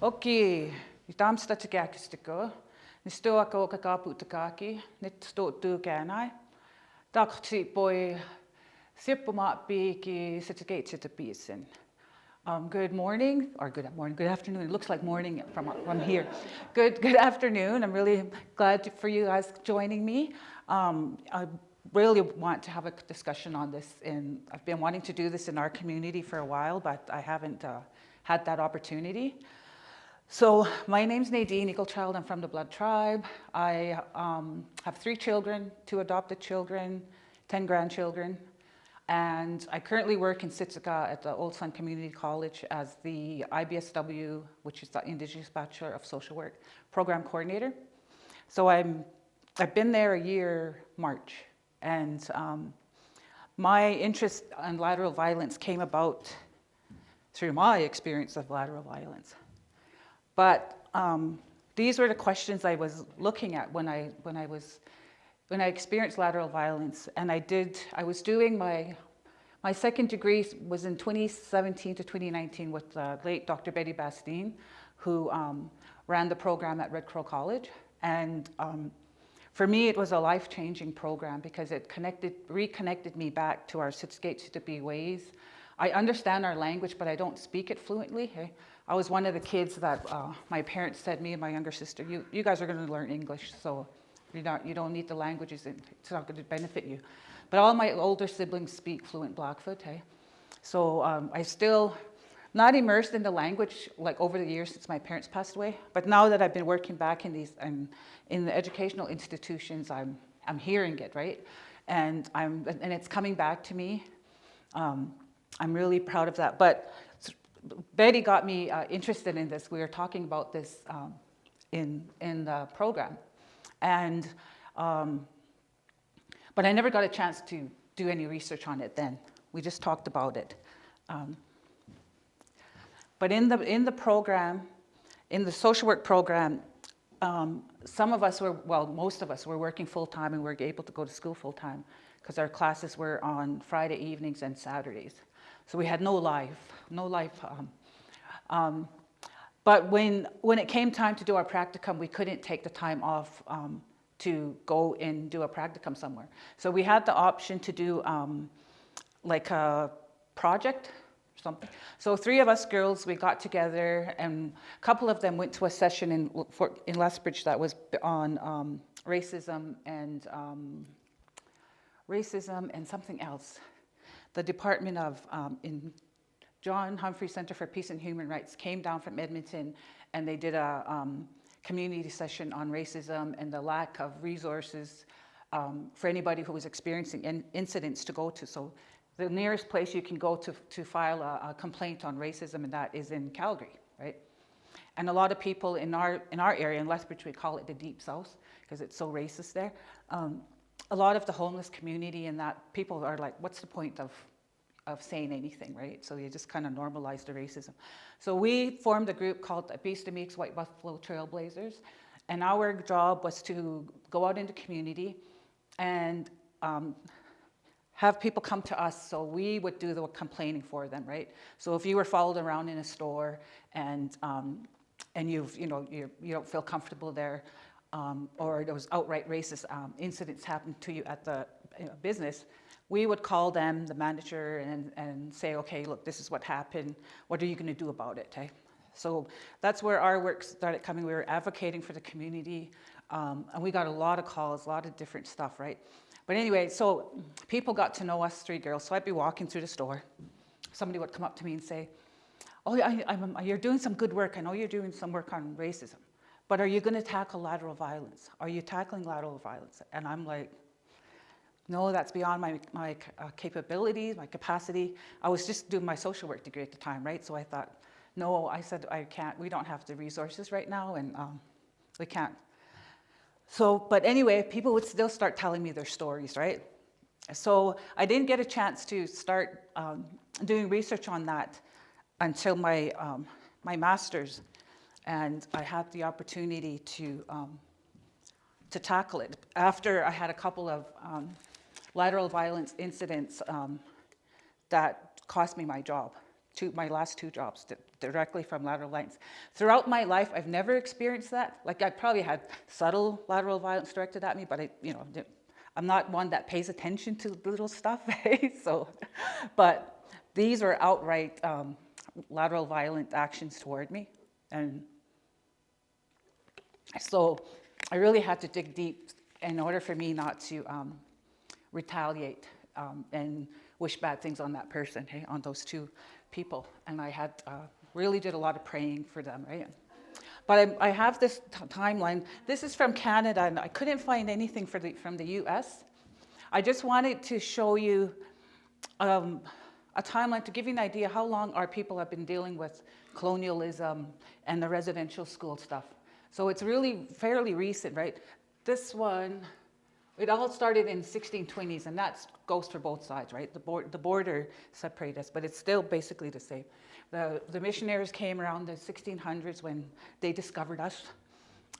Okei, tamsta tkäkistiko. Nisto ako kakaputakaki, nyt sto tukänai. Takti poi sippuma piiki sitikeitsitä piisen. Good morning, or good afternoon. It looks like morning from here. Good afternoon. I'm really glad for you guys joining me. I really want to have a discussion on this, and I've been wanting to do this in our community for a while, but I haven't had that opportunity. So my name's Nadine, Eagle Child. I'm from the Blood Tribe. I have 3 children, 2 adopted children, 10 grandchildren. And I currently work in Sitsica at the Old Sun Community College as the IBSW, which is the Indigenous Bachelor of Social Work, program coordinator. So I've been there a year, March. And my interest in lateral violence came about through my experience of lateral violence. But these were the questions I was looking at when I experienced lateral violence. And I was doing my second degree was in 2017 to 2019 with the late Dr. Betty Bastine, who ran the program at Red Crow College. And for me, it was a life-changing program because it reconnected me back to our Sitskate ways. I understand our language, but I don't speak it fluently. I was one of the kids that my parents said, me and my younger sister, you guys are going to learn English, so you don't need the languages, it's not going to benefit you. But all my older siblings speak fluent Blackfoot. So I still not immersed in the language like over the years since my parents passed away. But now that I've been working back in the educational institutions, I'm hearing it, right? And it's coming back to me. I'm really proud of that. But Betty got me interested in this. We were talking about this in the program. And, but I never got a chance to do any research on it then. We just talked about it. But in the program, in the social work program, some of us most of us were working full-time and we were able to go to school full-time because our classes were on Friday evenings and Saturdays. So we had no life. But when it came time to do our practicum, we couldn't take the time off to go and do a practicum somewhere. So we had the option to do like a project or something. So 3 of us girls, we got together, and a couple of them went to a session in Lethbridge that was on racism and something else. The Department of in John Humphrey Center for Peace and Human Rights came down from Edmonton, and they did a community session on racism and the lack of resources for anybody who was experiencing incidents to go to. So the nearest place you can go to file a complaint on racism, and that is in Calgary, right? And a lot of people in our area, in Lethbridge, we call it the Deep South because it's so racist there. A lot of the homeless community and that people are like, what's the point of saying anything, right? So you just kind of normalize the racism. So we formed a group called Beast Meeks White Buffalo Trailblazers, and our job was to go out into community and have people come to us, so we would do the complaining for them, right? So if you were followed around in a store and you don't feel comfortable there, or there was outright racist incidents happened to you at the business, we would call them, the manager, and say, okay, look, this is what happened. What are you going to do about it? So that's where our work started coming. We were advocating for the community, and we got a lot of calls, a lot of different stuff, right? But anyway, so people got to know us 3 girls. So I'd be walking through the store. Somebody would come up to me and say, oh, you're doing some good work. I know you're doing some work on racism. But are you going to tackle lateral violence? Are you tackling lateral violence? And I'm like, no, that's beyond my capabilities, my capacity. I was just doing my social work degree at the time, right? So I thought, no, I said, I can't. We don't have the resources right now, and we can't. So, but anyway, people would still start telling me their stories, right? So I didn't get a chance to start doing research on that until my master's, and I had the opportunity to tackle it after I had a couple of lateral violence incidents that cost me my job, my last two jobs, directly from lateral violence. Throughout my life, I've never experienced that. Like, I probably had subtle lateral violence directed at me, but I'm not one that pays attention to little stuff. So, but these are outright lateral violent actions toward me, and so I really had to dig deep in order for me not to retaliate and wish bad things on that person, hey, on those two people. And I had really did a lot of praying for them, right? But I have this timeline. This is from Canada, and I couldn't find anything from the US. I just wanted to show you a timeline to give you an idea how long our people have been dealing with colonialism and the residential school stuff. So it's really fairly recent, right? This one, it all started in 1620s, and that goes for both sides, right? The border separated us, but it's still basically the same. The missionaries came around the 1600s when they discovered us,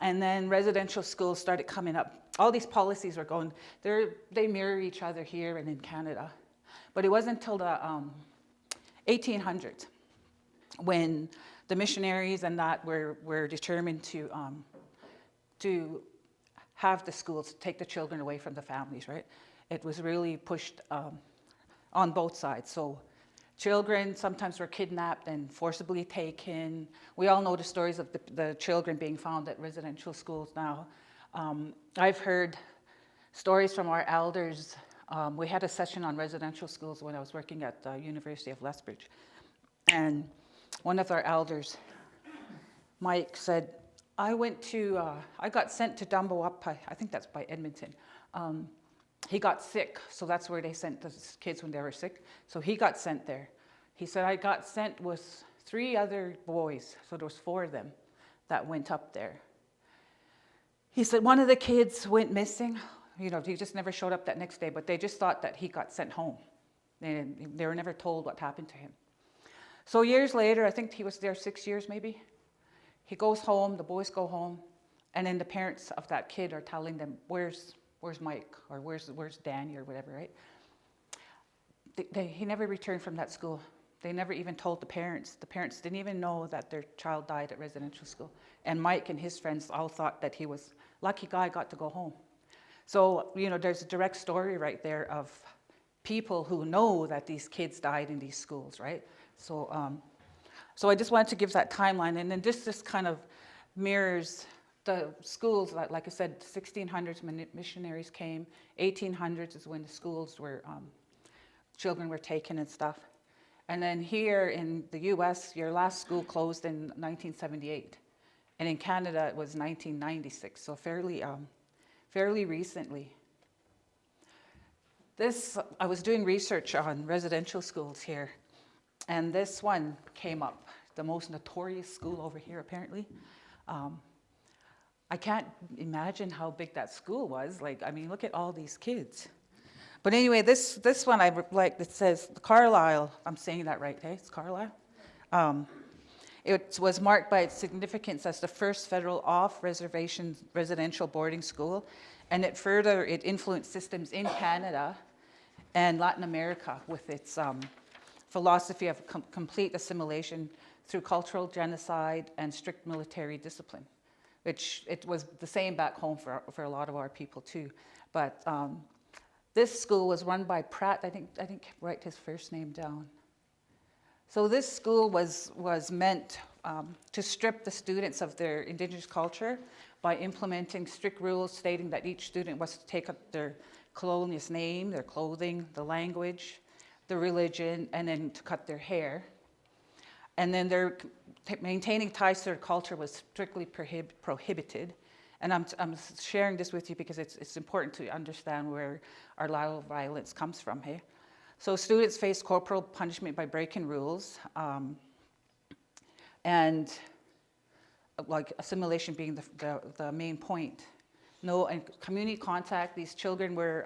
and then residential schools started coming up. All these policies were going, they mirror each other here and in Canada. But it wasn't until the 1800s when the missionaries and that were determined to have the schools take the children away from the families, right? It was really pushed on both sides. So children sometimes were kidnapped and forcibly taken. We all know the stories of the children being found at residential schools now. I've heard stories from our elders. We had a session on residential schools when I was working at the University of Lethbridge. And one of our elders, Mike, said, I got sent to Dumbo up, I think that's by Edmonton. He got sick, so that's where they sent the kids when they were sick. So he got sent there. He said, I got sent with 3 other boys, so there was 4 of them that went up there. He said one of the kids went missing. He just never showed up that next day, but they just thought that he got sent home. And they were never told what happened to him. So years later, I think he was there 6 years maybe, he goes home, the boys go home, and then the parents of that kid are telling them, where's Mike, or where's Danny, or whatever, right? He never returned from that school. They never even told the parents. The parents didn't even know that their child died at residential school. And Mike and his friends all thought that he was lucky guy, got to go home. So, there's a direct story right there of people who know that these kids died in these schools, right? So I just wanted to give that timeline, and then this kind of mirrors the schools. Like I said, 1600s when missionaries came, 1800s is when the schools were, children were taken and stuff. And then here in the US, your last school closed in 1978. And in Canada, it was 1996, so fairly recently. I was doing research on residential schools here, and this one came up, the most notorious school over here, apparently. I can't imagine how big that school was. Look at all these kids. But anyway, this one I like, it says Carlisle. I'm saying that right, hey? It's Carlisle. It was marked by its significance as the first federal off-reservation residential boarding school, and it influenced systems in Canada and Latin America with its philosophy of complete assimilation through cultural genocide and strict military discipline, which it was the same back home for a lot of our people too. But this school was run by Pratt. I think write his first name down. So this school was meant to strip the students of their Indigenous culture by implementing strict rules stating that each student was to take up their colonialist name, their clothing, the language, the religion, and then to cut their hair. And then maintaining ties to their culture was strictly prohibited. And I'm sharing this with you because it's important to understand where our lateral violence comes from, hey? So students face corporal punishment by breaking rules, and like assimilation being the main point. No and community contact. These children were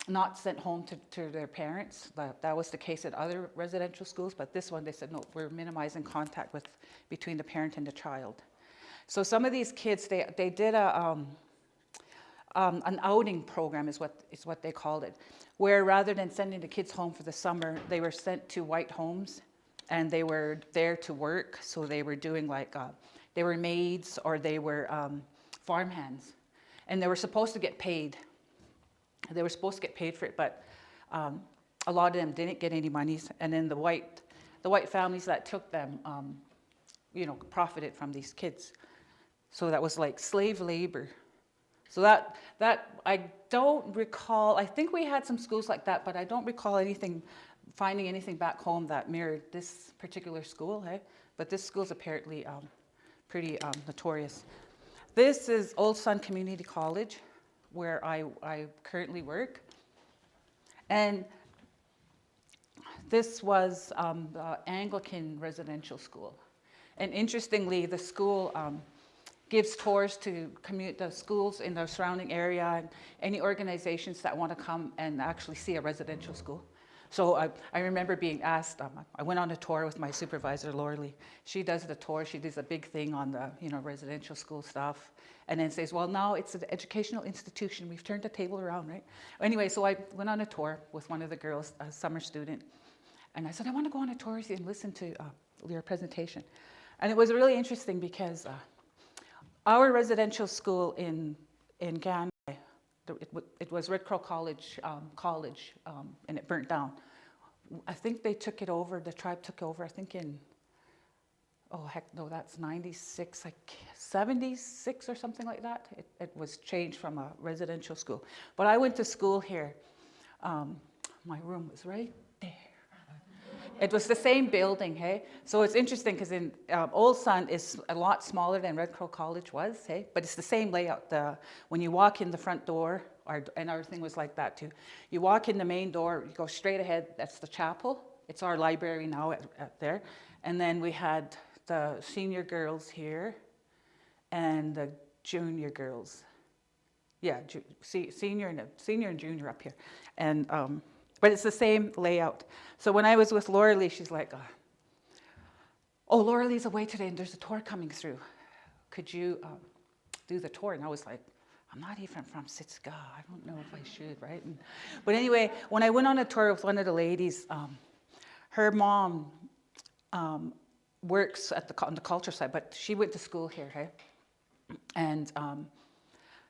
not sent home to their parents. That was the case at other residential schools, but this one they said, no, we're minimizing contact between the parent and the child. So some of these kids, they did an outing program is what they called it, where rather than sending the kids home for the summer, they were sent to white homes and they were there to work. So they were doing they were maids or they were farmhands, and they were supposed to get paid. They were supposed to get paid for it, but a lot of them didn't get any monies. And then the white families that took them, profited from these kids. So that was like slave labor. So that I don't recall. I think we had some schools like that, but I don't recall finding anything back home that mirrored this particular school. But this school's apparently pretty notorious. This is Old Sun Community College, where I currently work, and this was the Anglican residential school. And interestingly, the school gives tours to the schools in the surrounding area and any organizations that want to come and actually see a residential school. So I remember being asked, I went on a tour with my supervisor, Lateral. She does the tour, she does a big thing on the residential school stuff, and then says, well, now it's an educational institution, we've turned the table around, right? Anyway, so I went on a tour with one of the girls, a summer student, and I said, I want to go on a tour with you and listen to your presentation. And it was really interesting because our residential school in Ghana, it was Red Crow College, and it burnt down. I think they took it over, the tribe took over, I think that's 96, like 76 or something like that. It was changed from a residential school. But I went to school here. My room was right there. It was the same building, hey? So it's interesting because in Old Sun is a lot smaller than Red Crow College was, hey? But it's the same layout. When you walk in the front door, and our thing was like that too. You walk in the main door, you go straight ahead, that's the chapel. It's our library now at there. And then we had the senior girls here and the junior girls. Yeah, senior and junior up here. And but it's the same layout. So when I was with Laura, she's like, oh, Laura Lee's away today and there's a tour coming through. Could you do the tour? And I was like, I'm not even from Sitska. I don't know if I should, right? But anyway, when I went on a tour with one of the ladies, her mom works on the culture side, but she went to school here, hey? And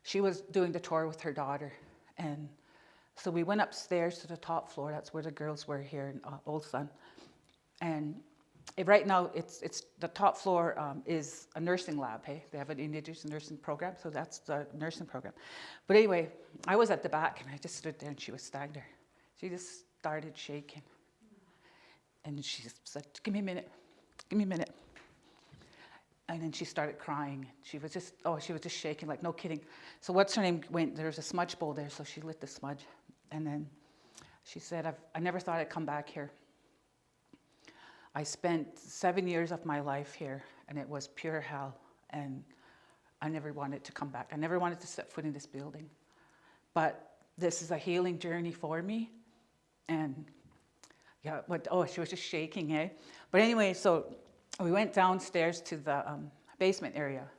she was doing the tour with her daughter. And so we went upstairs to the top floor. That's where the girls were here in Old Sun. And right now, it's the top floor is a nursing lab. Hey, they have an Indigenous nursing program, so that's the nursing program. But anyway, I was at the back, and I just stood there, and she was standing there. She just started shaking, and she said, "Give me a minute, give me a minute." And then she started crying. She was just shaking, like no kidding. So what's her name went? There was a smudge bowl there, so she lit the smudge. And then she said, I never thought I'd come back here. I spent 7 years of my life here, and it was pure hell, and I never wanted to come back. I never wanted to set foot in this building. But this is a healing journey for me. And yeah, she was just shaking, eh? But anyway, so we went downstairs to the basement area.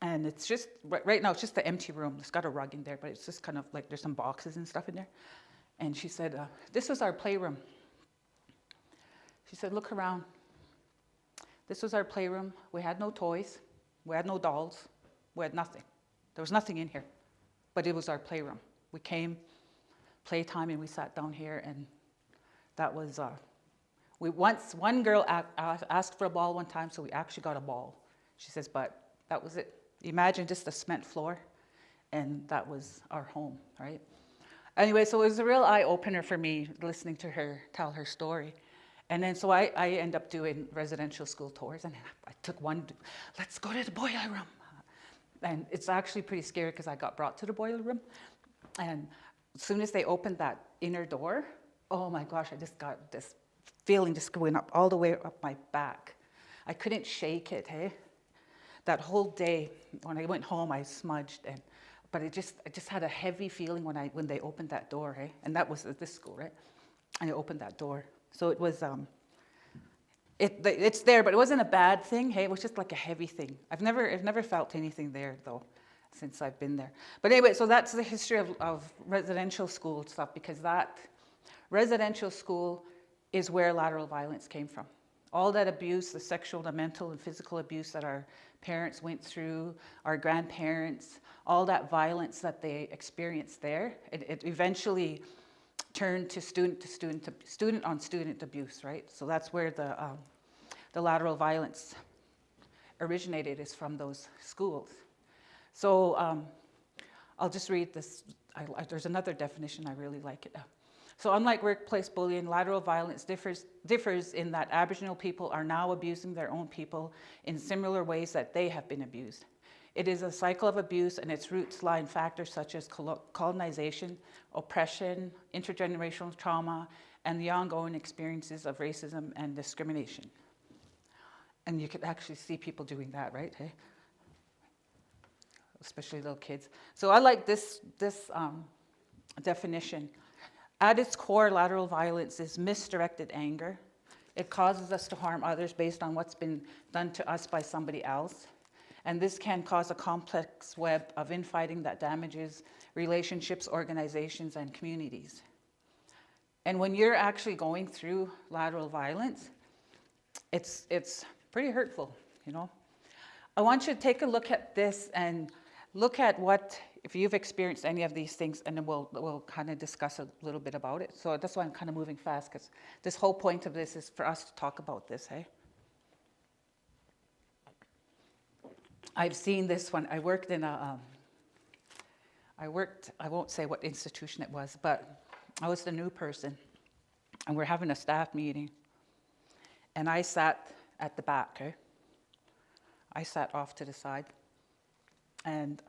And it's just, right now, it's just the empty room. It's got a rug in there, but it's just kind of like there's some boxes and stuff in there. And she said, this was our playroom. She said, look around. This was our playroom. We had no toys. We had no dolls. We had nothing. There was nothing in here, but it was our playroom. We came, playtime, and we sat down here, and that was, one girl asked for a ball one time, so we actually got a ball. She says, but that was it. Imagine just a cement floor, and that was our home, right? Anyway, so it was a real eye-opener for me listening to her tell her story. And then so I end up doing residential school tours, and I took one, let's go to the boiler room. And it's actually pretty scary because I got brought to the boiler room. And as soon as they opened that inner door, oh my gosh, I just got this feeling just going up all the way up my back. I couldn't shake it, hey? That whole day, when I went home, I smudged, and but I just had a heavy feeling when they opened that door, hey? And that was at this school, right? And they opened that door. So it was, it's there, but it wasn't a bad thing, hey? It was just like a heavy thing. I've never felt anything there, though, since I've been there. But anyway, so that's the history of residential school stuff, because that residential school is where lateral violence came from. All that abuse, the sexual, the mental, and physical abuse that our parents went through, our grandparents, all that violence that they experienced there, it eventually turned to student on student abuse, right? So that's where the lateral violence originated, is from those schools. So I'll just read this. There's another definition, I really like it. So unlike workplace bullying, lateral violence differs in that Aboriginal people are now abusing their own people in similar ways that they have been abused. It is a cycle of abuse, and its roots lie in factors such as colonization, oppression, intergenerational trauma, and the ongoing experiences of racism and discrimination. And you could actually see people doing that, right? Hey? Especially little kids. So I like this definition. At its core, lateral violence is misdirected anger. It causes us to harm others based on what's been done to us by somebody else. And this can cause a complex web of infighting that damages relationships, organizations, and communities. And when you're actually going through lateral violence, it's pretty hurtful, you know. I want you to take a look at this and look at what, if you've experienced any of these things, and then we'll kind of discuss a little bit about it. So that's why I'm kind of moving fast, because this whole point of this is for us to talk about this, hey? I've seen this one. I worked in I won't say what institution it was, but I was the new person, and we're having a staff meeting, and I sat at the back, okay? I sat off to the side, and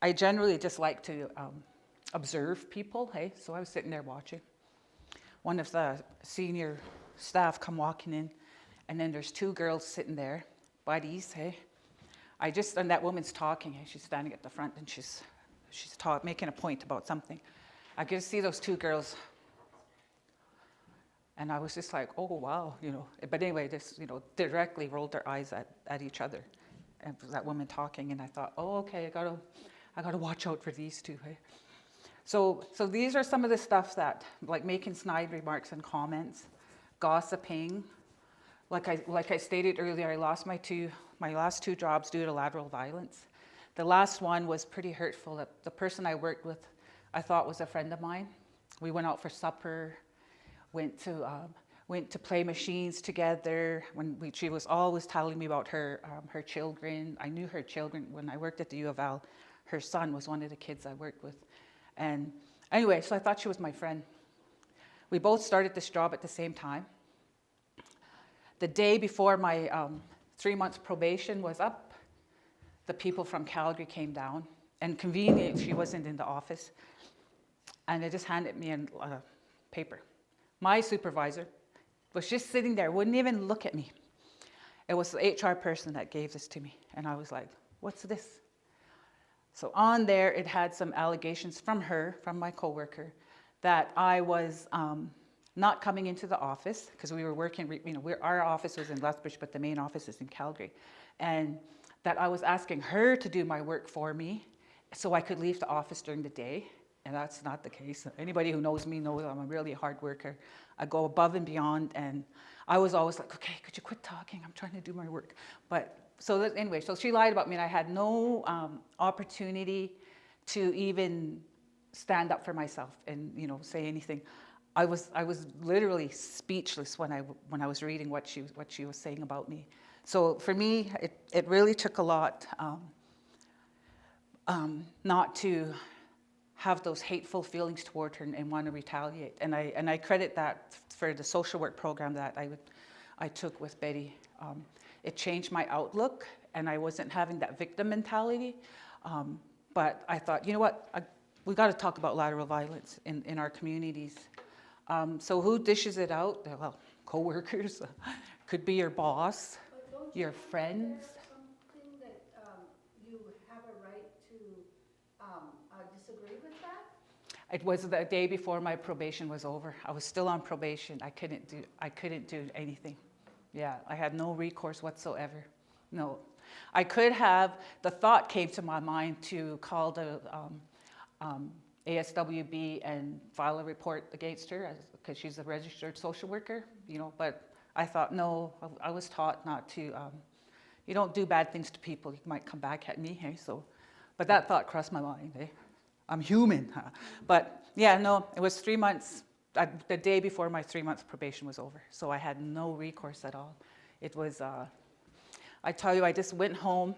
I generally just like to observe people, hey? So I was sitting there watching. One of the senior staff come walking in, and then there's two girls sitting there, buddies, hey? And that woman's talking, hey? She's standing at the front, and she's making a point about something. I could see those two girls, and I was just like, oh, wow, you know. But anyway, this, you know, directly rolled their eyes at each other. And that woman talking, and I thought, oh, okay, I gotta watch out for these two. Hey? So these are some of the stuff that, like making snide remarks and comments, gossiping. Like I stated earlier, I lost my last two jobs due to lateral violence. The last one was pretty hurtful. The person I worked with, I thought was a friend of mine. We went out for supper, went to play machines together. She was always telling me about her children. I knew her children when I worked at the U of L. Her son was one of the kids I worked with. And anyway, so I thought she was my friend. We both started this job at the same time. The day before my 3 months probation was up, the people from Calgary came down, and conveniently she wasn't in the office, and they just handed me a paper. My supervisor was just sitting there, wouldn't even look at me. It was the HR person that gave this to me, and I was like, what's this? So on there, it had some allegations from my coworker, that I was not coming into the office, because we were working, you know, our office was in Lethbridge, but the main office is in Calgary, and that I was asking her to do my work for me so I could leave the office during the day, and that's not the case. Anybody who knows me knows I'm a really hard worker. I go above and beyond, and I was always like, okay, could you quit talking? I'm trying to do my work. But anyway, so she lied about me, and I had no opportunity to even stand up for myself and, you know, say anything. I was literally speechless when I was reading what she was saying about me. So for me, it really took a lot not to have those hateful feelings toward her and want to retaliate. And I credit that for the social work program that I took with Betty. It changed my outlook, and I wasn't having that victim mentality. But I thought, you know what, we got to talk about lateral violence in our communities. So who dishes it out? Well, coworkers, could be your boss, your friends. Something that you have a right to It was the day before my probation was over. I was still on probation. I couldn't do anything. Yeah, I had no recourse whatsoever. No. I could have, the thought came to my mind to call the ASWB and file a report against her because she's a registered social worker, but I thought, no, I was taught not to, you don't do bad things to people, you might come back at me, hey, so, but that thought crossed my mind, eh? I'm human, huh? But yeah, no, it was 3 months, the day before my 3 months probation was over, so I had no recourse at all. It was, I tell you, I just went home,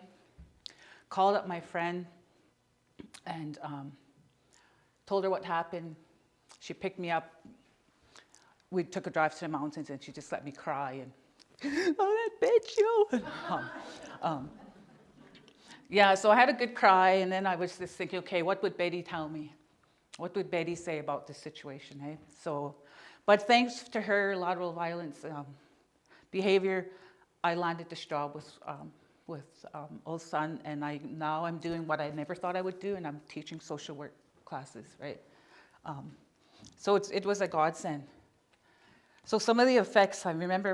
called up my friend, and told her what happened. She picked me up. We took a drive to the mountains, and she just let me cry, and, oh, that bitch, you. Yeah, so I had a good cry, and then I was just thinking, okay, what would Betty tell me? What would Betty say about this situation, eh? So, but thanks to her lateral violence behavior, I landed this job with Old Sun, and now I'm doing what I never thought I would do, and I'm teaching social work classes, right? So it was a godsend. So some of the effects, I remember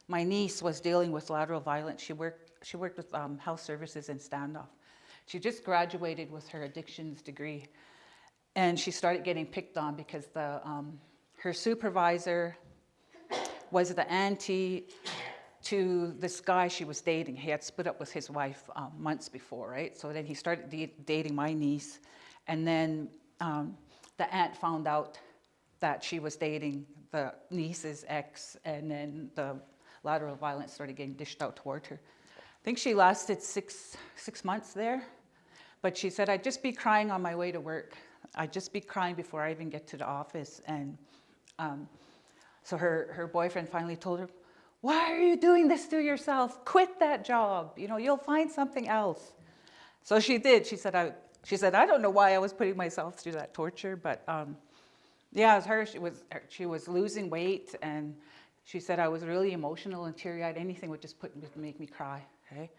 my niece was dealing with lateral violence. She worked with health services in standoff. She just graduated with her addictions degree, and she started getting picked on because her supervisor was the auntie to this guy she was dating. He had split up with his wife months before, right? So then he started dating my niece, and then the aunt found out that she was dating the niece's ex, and then the lateral violence started getting dished out toward her. I think she lasted six months there, but she said, I'd just be crying on my way to work. I'd just be crying before I even get to the office. And so her boyfriend finally told her, why are you doing this to yourself? Quit that job. You'll find something else. So she did. She said, I don't know why I was putting myself through that torture, but yeah, it was her. She was losing weight, and she said I was really emotional and teary-eyed. Anything would just make me cry. Okay,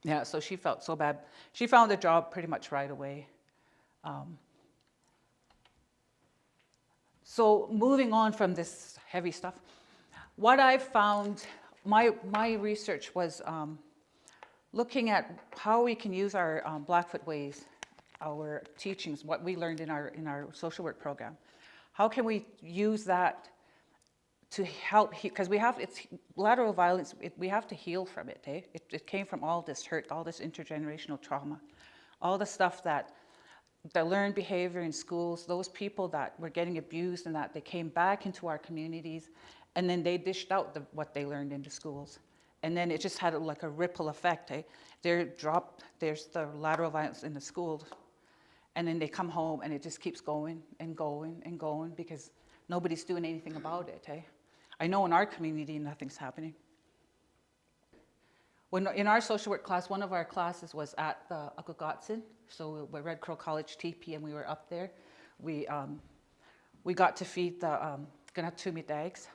yeah. So she felt so bad. She found a job pretty much right away. So moving on from this heavy stuff, what I found, my research was looking at how we can use our Blackfoot ways, our teachings, what we learned in our social work program. How can we use that to help, because it's lateral violence, we have to heal from it, eh? It came from all this hurt, all this intergenerational trauma, all the stuff that the learned behavior in schools, those people that were getting abused and that they came back into our communities, and then they dished out what they learned into schools. And then it just had like a ripple effect, eh? There's the lateral violence in the schools, and then they come home and it just keeps going and going and going because nobody's doing anything about it, eh? I know in our community nothing's happening. When in our social work class, one of our classes was at the Akugatsin, so we're Red Crow College TP, and we were up there. We got to feed the Ganatumi dags.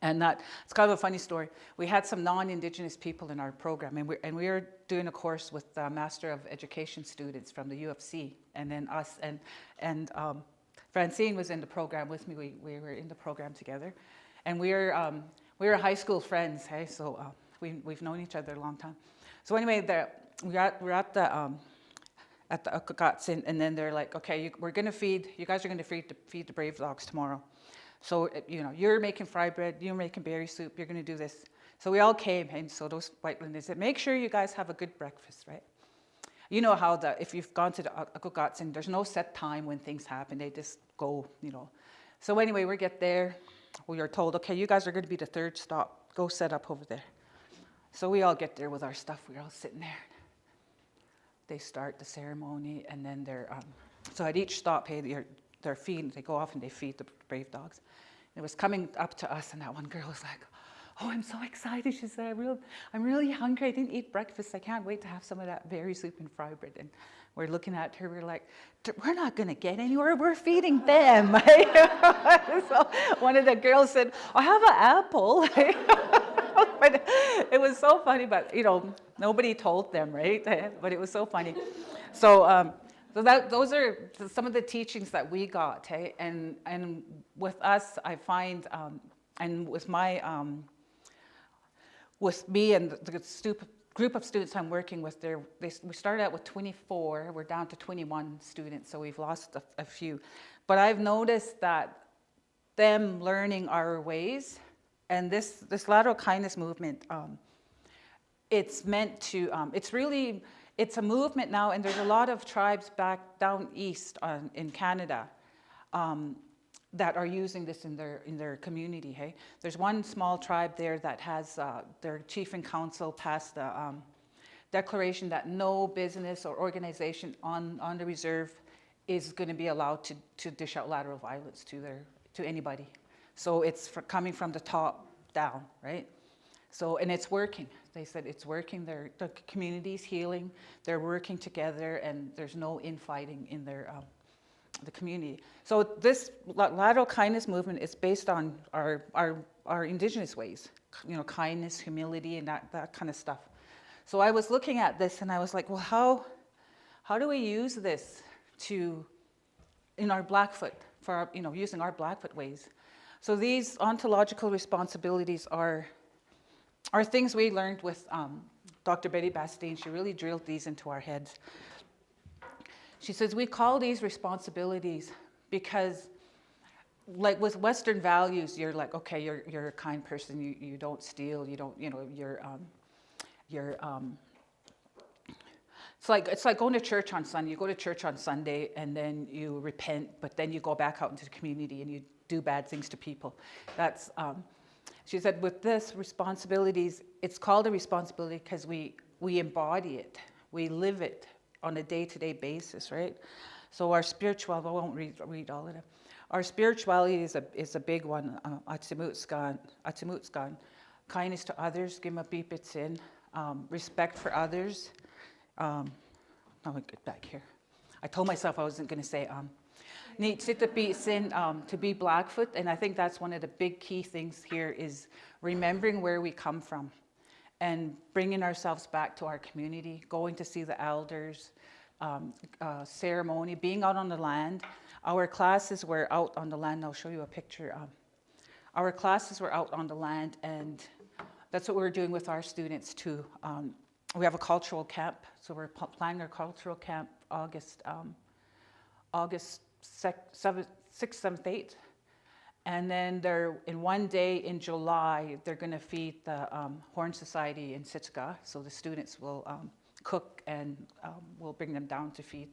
And it's kind of a funny story. We had some non-Indigenous people in our program, and we were doing a course with the Master of Education students from the UFC, and then us, and Francine was in the program with me. We were in the program together, and we were high school friends, hey? So we've known each other a long time. So anyway, we're at the Akugatsin, and then they're like, okay, you guys are gonna feed the brave dogs tomorrow. So, you're making fry bread, you're making berry soup, you're going to do this. So we all came, and so those white women said, make sure you guys have a good breakfast, right? You know how if you've gone to the Akugatsin, there's no set time when things happen, they just go, So anyway, we get there, we are told, okay, you guys are going to be the third stop, go set up over there. So we all get there with our stuff, we're all sitting there. They start the ceremony, and then so at each stop, hey, they're feeding, they go off and they feed the brave dogs. It was coming up to us, and that one girl was like, oh, I'm so excited. She said, I'm really hungry. I didn't eat breakfast. I can't wait to have some of that berry soup and fry bread. And we're looking at her, we're like, we're not going to get anywhere. We're feeding them. So one of the girls said, I have an apple. But it was so funny, but nobody told them, right? But it was so funny. So So those are some of the teachings that we got, hey? And with us, I find, and with with me and the group of students I'm working with, we started out with 24, we're down to 21 students, so we've lost a few. But I've noticed that them learning our ways, and this lateral kindness movement, it's meant to, it's a movement now, and there's a lot of tribes back down east in Canada that are using this in their community, hey? There's one small tribe there that has their chief and council passed a declaration that no business or organization on the reserve is going to be allowed to dish out lateral violence to anybody. So it's coming from the top down, right? So, and it's working. They said it's working. The community's healing. They're working together, and there's no infighting in the community. So this lateral kindness movement is based on our Indigenous ways, kindness, humility, and that kind of stuff. So I was looking at this, and I was like, well, how do we use this in our Blackfoot for using our Blackfoot ways? So these ontological responsibilities are things we learned with Dr. Betty Bastine. She really drilled these into our heads. She says, we call these responsibilities because, like with Western values, you're like, okay, you're a kind person, you don't steal, you don't, it's like going to church on Sunday. You go to church on Sunday and then you repent, but then you go back out into the community and you do bad things to people. That's, she said, with this responsibilities, it's called a responsibility because we embody it, we live it on a day-to-day basis, right? So our spirituality, I won't read all of it. Our spirituality is a big one. Atimutskan, kindness to others, gimapipitsin, respect for others. I'll get back here. I told myself I wasn't going to say to be Blackfoot, and I think that's one of the big key things here is remembering where we come from and bringing ourselves back to our community, going to see the elders, ceremony, being out on the land. Our classes were out on the land. I'll show you a picture. Our classes were out on the land, and that's what we're doing with our students too. We have a cultural camp, so we're planning our cultural camp August 7th, 6th, 7th, 8th. And then in one day in July, they're going to feed the Horn Society in Sitka. So the students will cook and we'll bring them down to feed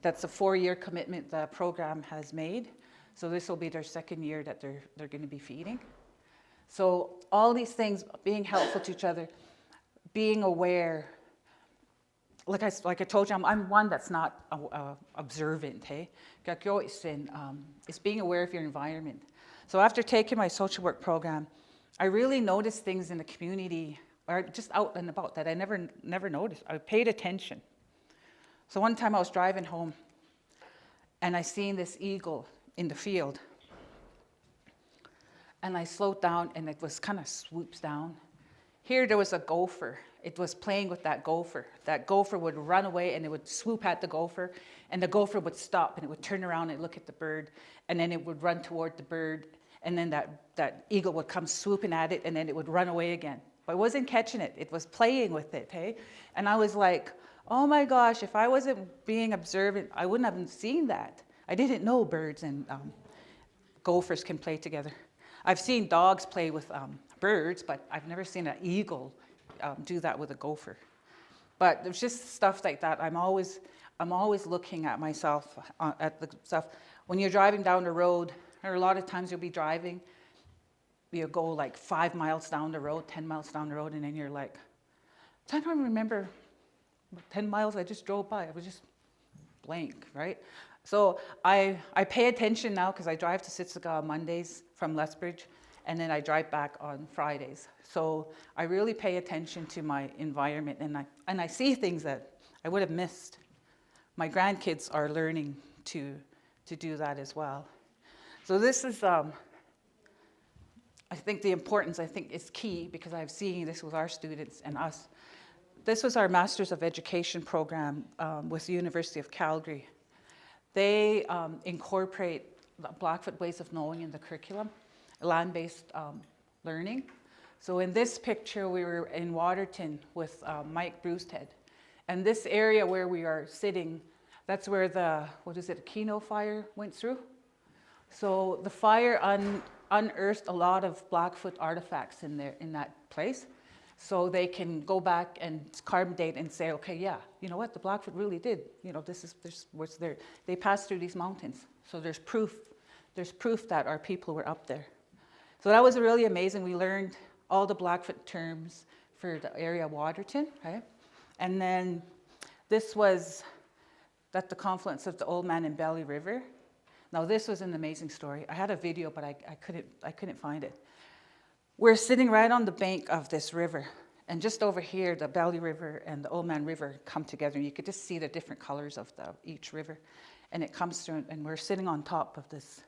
that's a 4-year commitment the program has made. So this will be their 2nd year that they're going to be feeding. So all these things, being helpful to each other, being aware. Like I told you, I'm one that's not observant, hey? It's being aware of your environment. So after taking my social work program, I really noticed things in the community, or just out and about, that I never noticed. I paid attention. So one time I was driving home, and I seen this eagle in the field. And I slowed down, and it was kind of swoops down. Here there was a gopher. It was playing with that gopher. That gopher would run away and it would swoop at the gopher, and the gopher would stop and it would turn around and look at the bird, and then it would run toward the bird, and then that eagle would come swooping at it, and then it would run away again. But it wasn't catching it. It was playing with it, hey? And I was like, oh my gosh, if I wasn't being observant, I wouldn't have seen that. I didn't know birds and gophers can play together. I've seen dogs play with birds, but I've never seen an eagle do that with a gopher. But there's just stuff like that. I'm always looking at myself, at the stuff. When you're driving down the road, or a lot of times you'll be driving, you'll go like 5 miles down the road, 10 miles down the road, and then you're like, I don't remember 10 miles I just drove by. I was just blank, right? So I pay attention now because I drive to Sitka on Mondays from Lethbridge, and then I drive back on Fridays. So I really pay attention to my environment, and I see things that I would have missed. My grandkids are learning to do that as well. So this is, I think the importance, is key, because I've seen this with our students and us. This was our Masters of Education program with the University of Calgary. They incorporate Blackfoot ways of knowing in the curriculum, land-based learning. So in this picture, we were in Waterton with Mike Brewsted. And this area where we are sitting, that's where the, Kino fire went through. So the fire unearthed a lot of Blackfoot artifacts in there, in that place. So they can go back and carbon date and say, okay, yeah, you know what, the Blackfoot really did. You know, this was there. They passed through these mountains. So there's proof that our people were up there. So that was really amazing. We learned all the Blackfoot terms for the area of Waterton, right? And then this was at the confluence of the Old Man and Belly River. Now this was an amazing story. I had a video, but I couldn't find it. We're sitting right on the bank of this river, and just over here, the Belly River and the Old Man River come together, and you could just see the different colors of each river, and it comes through, and we're sitting on top of this,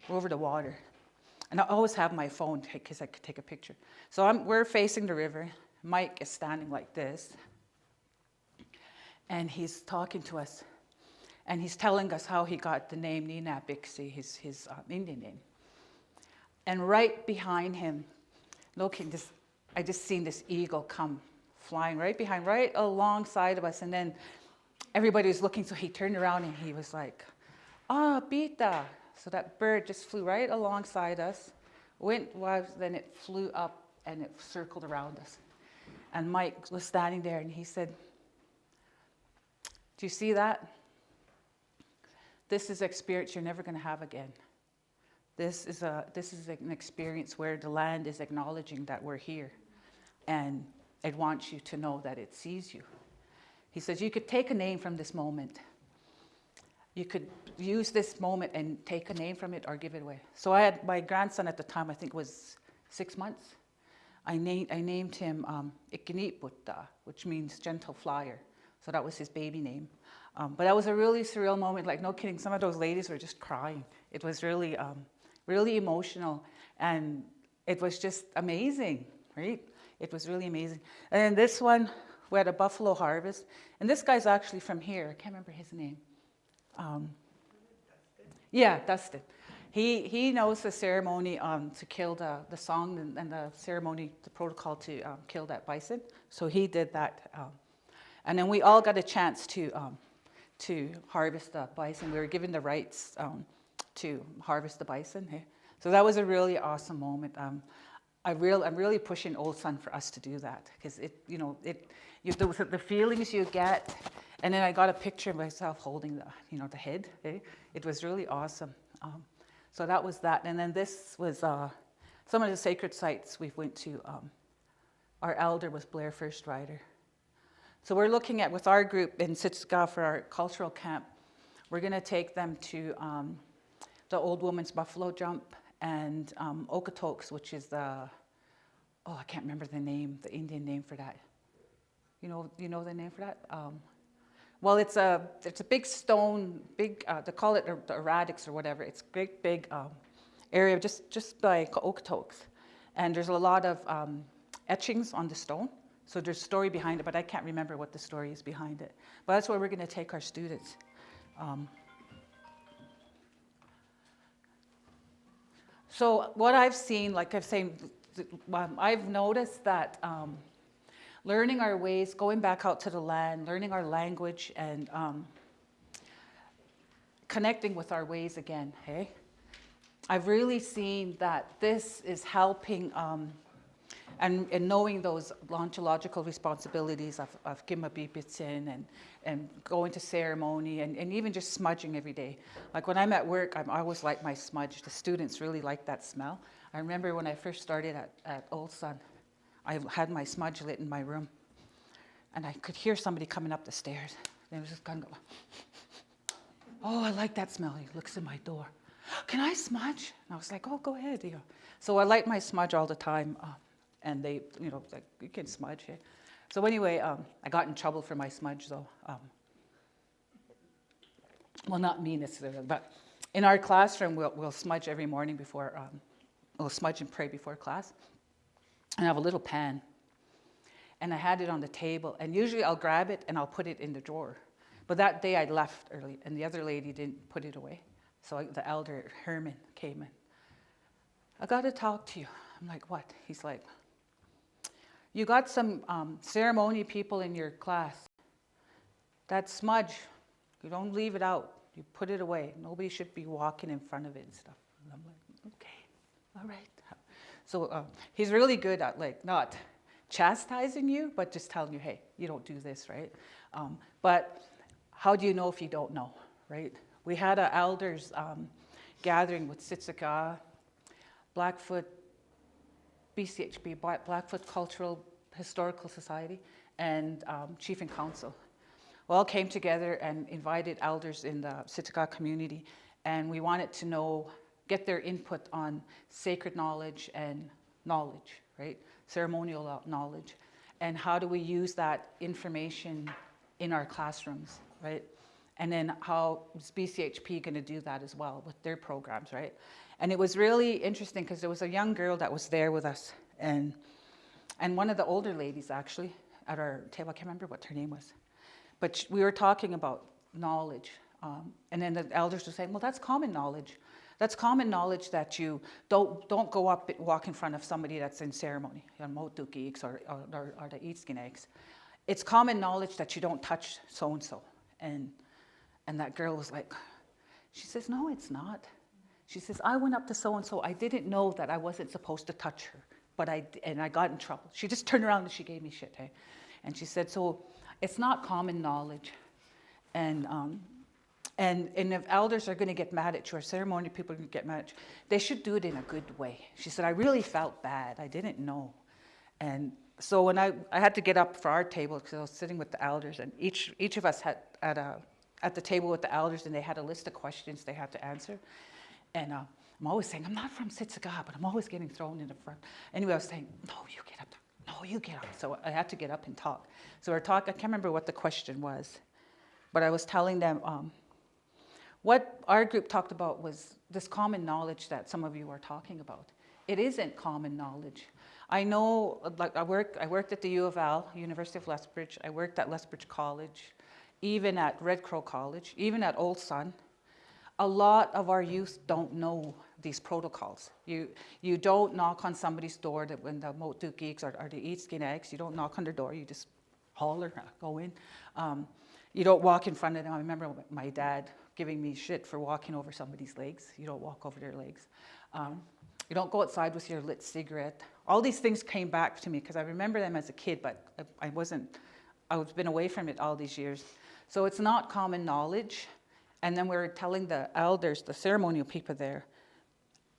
over the water. And I always have my phone because I could take a picture. So we're facing the river. Mike is standing like this, and he's talking to us, and he's telling us how he got the name Nina Bixie, his Indian name. And right behind him, looking, I just seen this eagle come flying right behind, right alongside of us. And then everybody was looking, so he turned around and he was like, Pita. So that bird just flew right alongside us, then it flew up and it circled around us. And Mike was standing there and he said, do you see that? This is an experience you're never going to have again. This is an experience where the land is acknowledging that we're here, and it wants you to know that it sees you. He says you could take a name from this moment. You could use this moment and take a name from it or give it away. So I had my grandson at the time, I think was 6 months. I named him Ikiniputta, which means gentle flyer. So that was his baby name. But that was a really surreal moment, like no kidding. Some of those ladies were just crying. It was really emotional, and it was just amazing, right? It was really amazing. And this one, we had a buffalo harvest, and this guy's actually from here. I can't remember his name. Dustin. He knows the ceremony to kill the song and the ceremony, the protocol to kill that bison. So he did that, and then we all got a chance to harvest the bison. We were given the rights to harvest the bison. Hey? So that was a really awesome moment. I'm really pushing Old Son for us to do that, because the feelings you get, and then I got a picture of myself holding the head. Hey? It was really awesome. So that was that, and then this was some of the sacred sites we went to. Our elder was Blair First Rider. So we're looking at, with our group in Sitka for our cultural camp, we're going to take them to the Old Woman's Buffalo Jump and Okotoks, which is I can't remember the name, the Indian name for that. You know the name for that? Well, it's a big stone, they call it the erratics or whatever. It's a big area just by Okotoks. And there's a lot of etchings on the stone. So there's a story behind it, but I can't remember what the story is behind it. But that's where we're going to take our students. So what I've seen, like I've saying, I've noticed that learning our ways, going back out to the land, learning our language, and connecting with our ways again, hey? I've really seen that this is helping and knowing those ontological responsibilities of Kimabipitsin and going to ceremony and even just smudging every day. Like when I'm at work, I always like my smudge. The students really like that smell. I remember when I first started at Old Sun, I had my smudge lit in my room, and I could hear somebody coming up the stairs. They was just kind of going, oh, I like that smell. He looks in my door. Can I smudge? And I was like, oh, go ahead. So I light my smudge all the time. And they, like, you can smudge here. So anyway, I got in trouble for my smudge, though. Well, not me necessarily, but in our classroom, we'll smudge every morning before, we'll smudge and pray before class. And I have a little pan. and I had it on the table. And usually I'll grab it and I'll put it in the drawer. But that day I left early, and the other lady didn't put it away. So the elder, Herman, came in. I got to talk to you. I'm like, what? He's like, you got some ceremony people in your class. That smudge, you don't leave it out. You put it away. Nobody should be walking in front of it and stuff. And I'm like, okay, all right. So he's really good at like not chastising you, but just telling you, hey, you don't do this, right? But how do you know if you don't know, right? We had an elders gathering with Sitsica, Blackfoot, BCHB, Blackfoot Cultural Historical Society, and Chief and Council. We all came together and invited elders in the Sitsica community, and we wanted to know, get their input on sacred knowledge and knowledge, right? Ceremonial knowledge. And how do we use that information in our classrooms, right? And then how is BCHP going to do that as well with their programs, right? And it was really interesting because there was a young girl that was there with us, and one of the older ladies actually at our table, I can't remember what her name was, but we were talking about knowledge. And then the elders were saying, well, that's common knowledge. That's common knowledge that you don't go up and walk in front of somebody that's in ceremony, Motu Geeks or the Eatskineggs. It's common knowledge that you don't touch so-and-so. And that girl was like, she says, no, it's not. She says, I went up to so-and-so. I didn't know that I wasn't supposed to touch her, but I got in trouble. She just turned around and she gave me shit, hey? And she said, so it's not common knowledge. And if elders are going to get mad at you, or ceremony people are going to get mad at you, they should do it in a good way. She said, I really felt bad. I didn't know. And so when I had to get up for our table, because I was sitting with the elders, and each of us had at the table with the elders, and they had a list of questions they had to answer. And I'm always saying, I'm not from Sitsica, but I'm always getting thrown in the front. Anyway, I was saying, no, you get up. No, you get up. So I had to get up and talk. So I can't remember what the question was, but I was telling them what our group talked about was this common knowledge that some of you are talking about. It isn't common knowledge. I know, like I worked at the U of L, University of Lethbridge. I worked at Lethbridge College, even at Red Crow College, even at Old Sun. A lot of our youth don't know these protocols. You don't knock on somebody's door that when the Motu Geeks or the Eatskineggs, you don't knock on their door, you just holler, go in. You don't walk in front of them. I remember my dad giving me shit for walking over somebody's legs. You don't walk over their legs. You don't go outside with your lit cigarette. All these things came back to me because I remember them as a kid, but I've been away from it all these years. So it's not common knowledge. And then we're telling the elders, the ceremonial people there,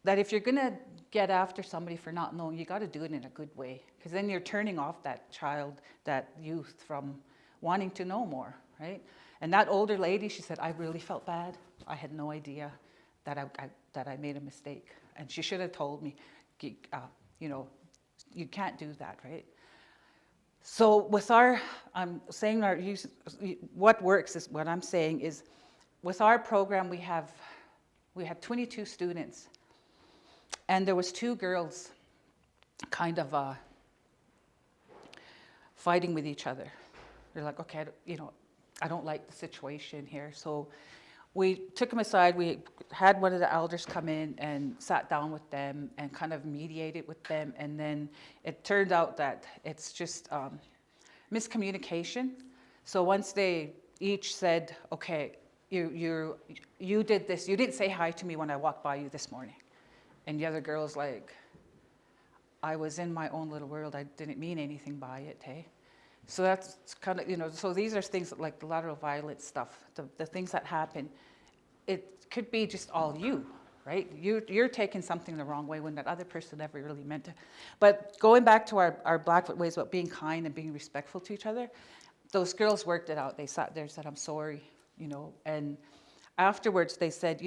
that if you're going to get after somebody for not knowing, you got to do it in a good way. Because then you're turning off that child, that youth from wanting to know more, right? And that older lady, she said, I really felt bad. I had no idea that I made a mistake. And she should have told me, you can't do that, right? So with what works is what I'm saying is, with our program, we had 22 students, and there was 2 girls kind of fighting with each other. They're like, okay, I don't like the situation here. So we took them aside. We had one of the elders come in and sat down with them and kind of mediated with them. And then it turned out that it's just miscommunication. So once they each said, okay, you did this. You didn't say hi to me when I walked by you this morning. And the other girl's like, I was in my own little world. I didn't mean anything by it, hey? So that's kind of, so these are things like the lateral violence stuff, the things that happen. It could be just all you, right? You're taking something the wrong way when that other person never really meant to. But going back to our Blackfoot ways about being kind and being respectful to each other, those girls worked it out. They sat there and said, I'm sorry. And afterwards they said,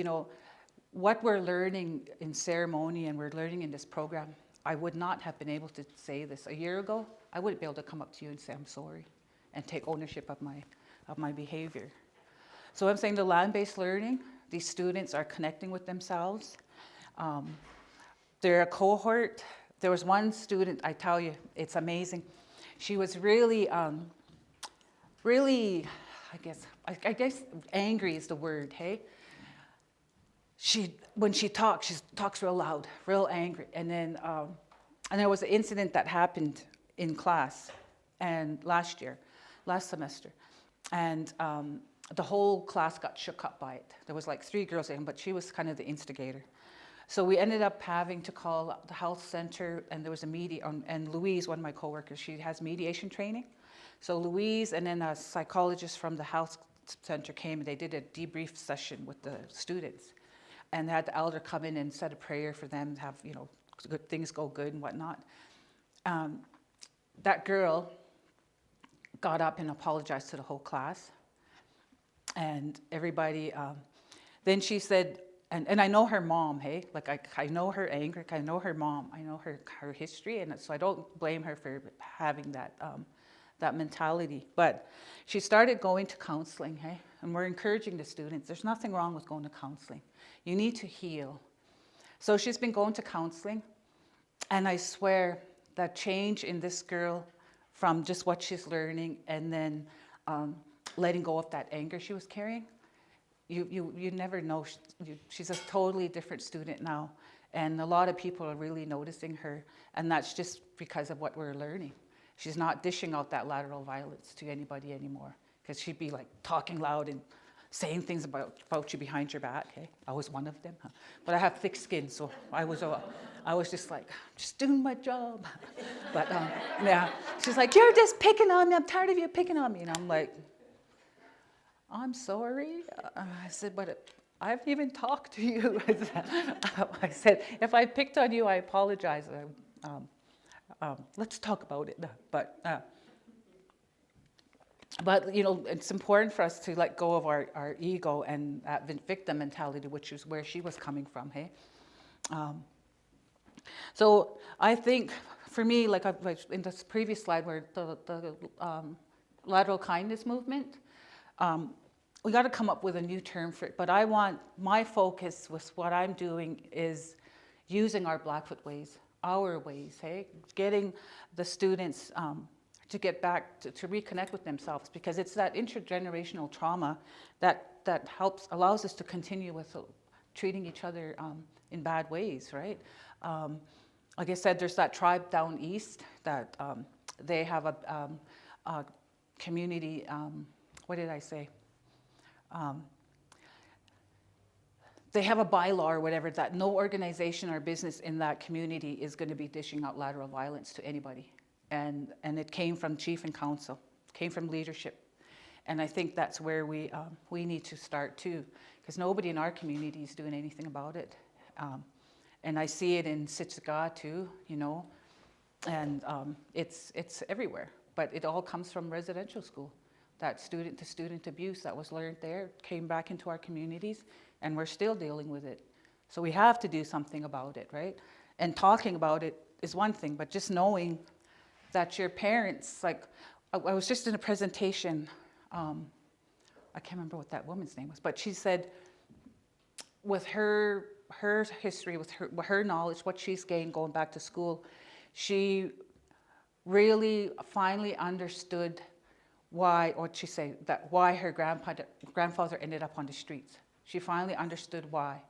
what we're learning in ceremony and we're learning in this program, I would not have been able to say this a year ago. I wouldn't be able to come up to you and say, I'm sorry, and take ownership of my behavior. So I'm saying the land-based learning, these students are connecting with themselves. They're a cohort. There was one student, I tell you, it's amazing. She was really, really, I guess angry is the word, hey? When she talks real loud, real angry. And then, and there was an incident that happened in class and last semester. And the whole class got shook up by it. There was like 3 girls in, but she was kind of the instigator. So we ended up having to call the health center, and there was a and Louise, one of my coworkers, she has mediation training. So Louise and then a psychologist from the health center came, and they did a debrief session with the students. And they had the elder come in and said a prayer for them to have, good things go good and whatnot. That girl got up and apologized to the whole class. And everybody, then she said, and I know her mom, hey? Like I know her anger, I know her mom, I know her history, and so I don't blame her for having that mentality. But she started going to counseling, hey? And we're encouraging the students, there's nothing wrong with going to counseling. You need to heal. So she's been going to counseling, and I swear that change in this girl from just what she's learning and then letting go of that anger she was carrying, you never know. She's a totally different student now, and a lot of people are really noticing her, and that's just because of what we're learning. She's not dishing out that lateral violence to anybody anymore, because she'd be like talking loud and saying things about you behind your back. Hey, I was one of them, huh? But I have thick skin, so I was just like, just doing my job. But yeah, she's like, you're just picking on me. I'm tired of you picking on me. And I'm like, I'm sorry. I said, but I haven't even talked to you. I said, if I picked on you, I apologize. Let's talk about it. But it's important for us to let go of our ego and that victim mentality, which is where she was coming from, hey? So I think, for me, like in this previous slide where the lateral kindness movement, we got to come up with a new term for it. But my focus with what I'm doing is using our Blackfoot ways, our ways, hey? Getting the students to get back to reconnect with themselves, because it's that intergenerational trauma that allows us to continue with treating each other in bad ways, right? Like I said, there's that tribe down east that they have a community, what did I say? They have a bylaw or whatever that no organization or business in that community is going to be dishing out lateral violence to anybody. And it came from chief and council, came from leadership. And I think that's where we need to start too, because nobody in our community is doing anything about it. And I see it in Sitsaga too, and it's everywhere. But it all comes from residential school. That student-to-student abuse that was learned there came back into our communities, and we're still dealing with it. So we have to do something about it, right? And talking about it is one thing, but just knowing that your parents, like, I was just in a presentation, I can't remember what that woman's name was, but she said with her history, with her knowledge, what she's gained going back to school, she really finally understood why her grandfather ended up on the streets. She finally understood why,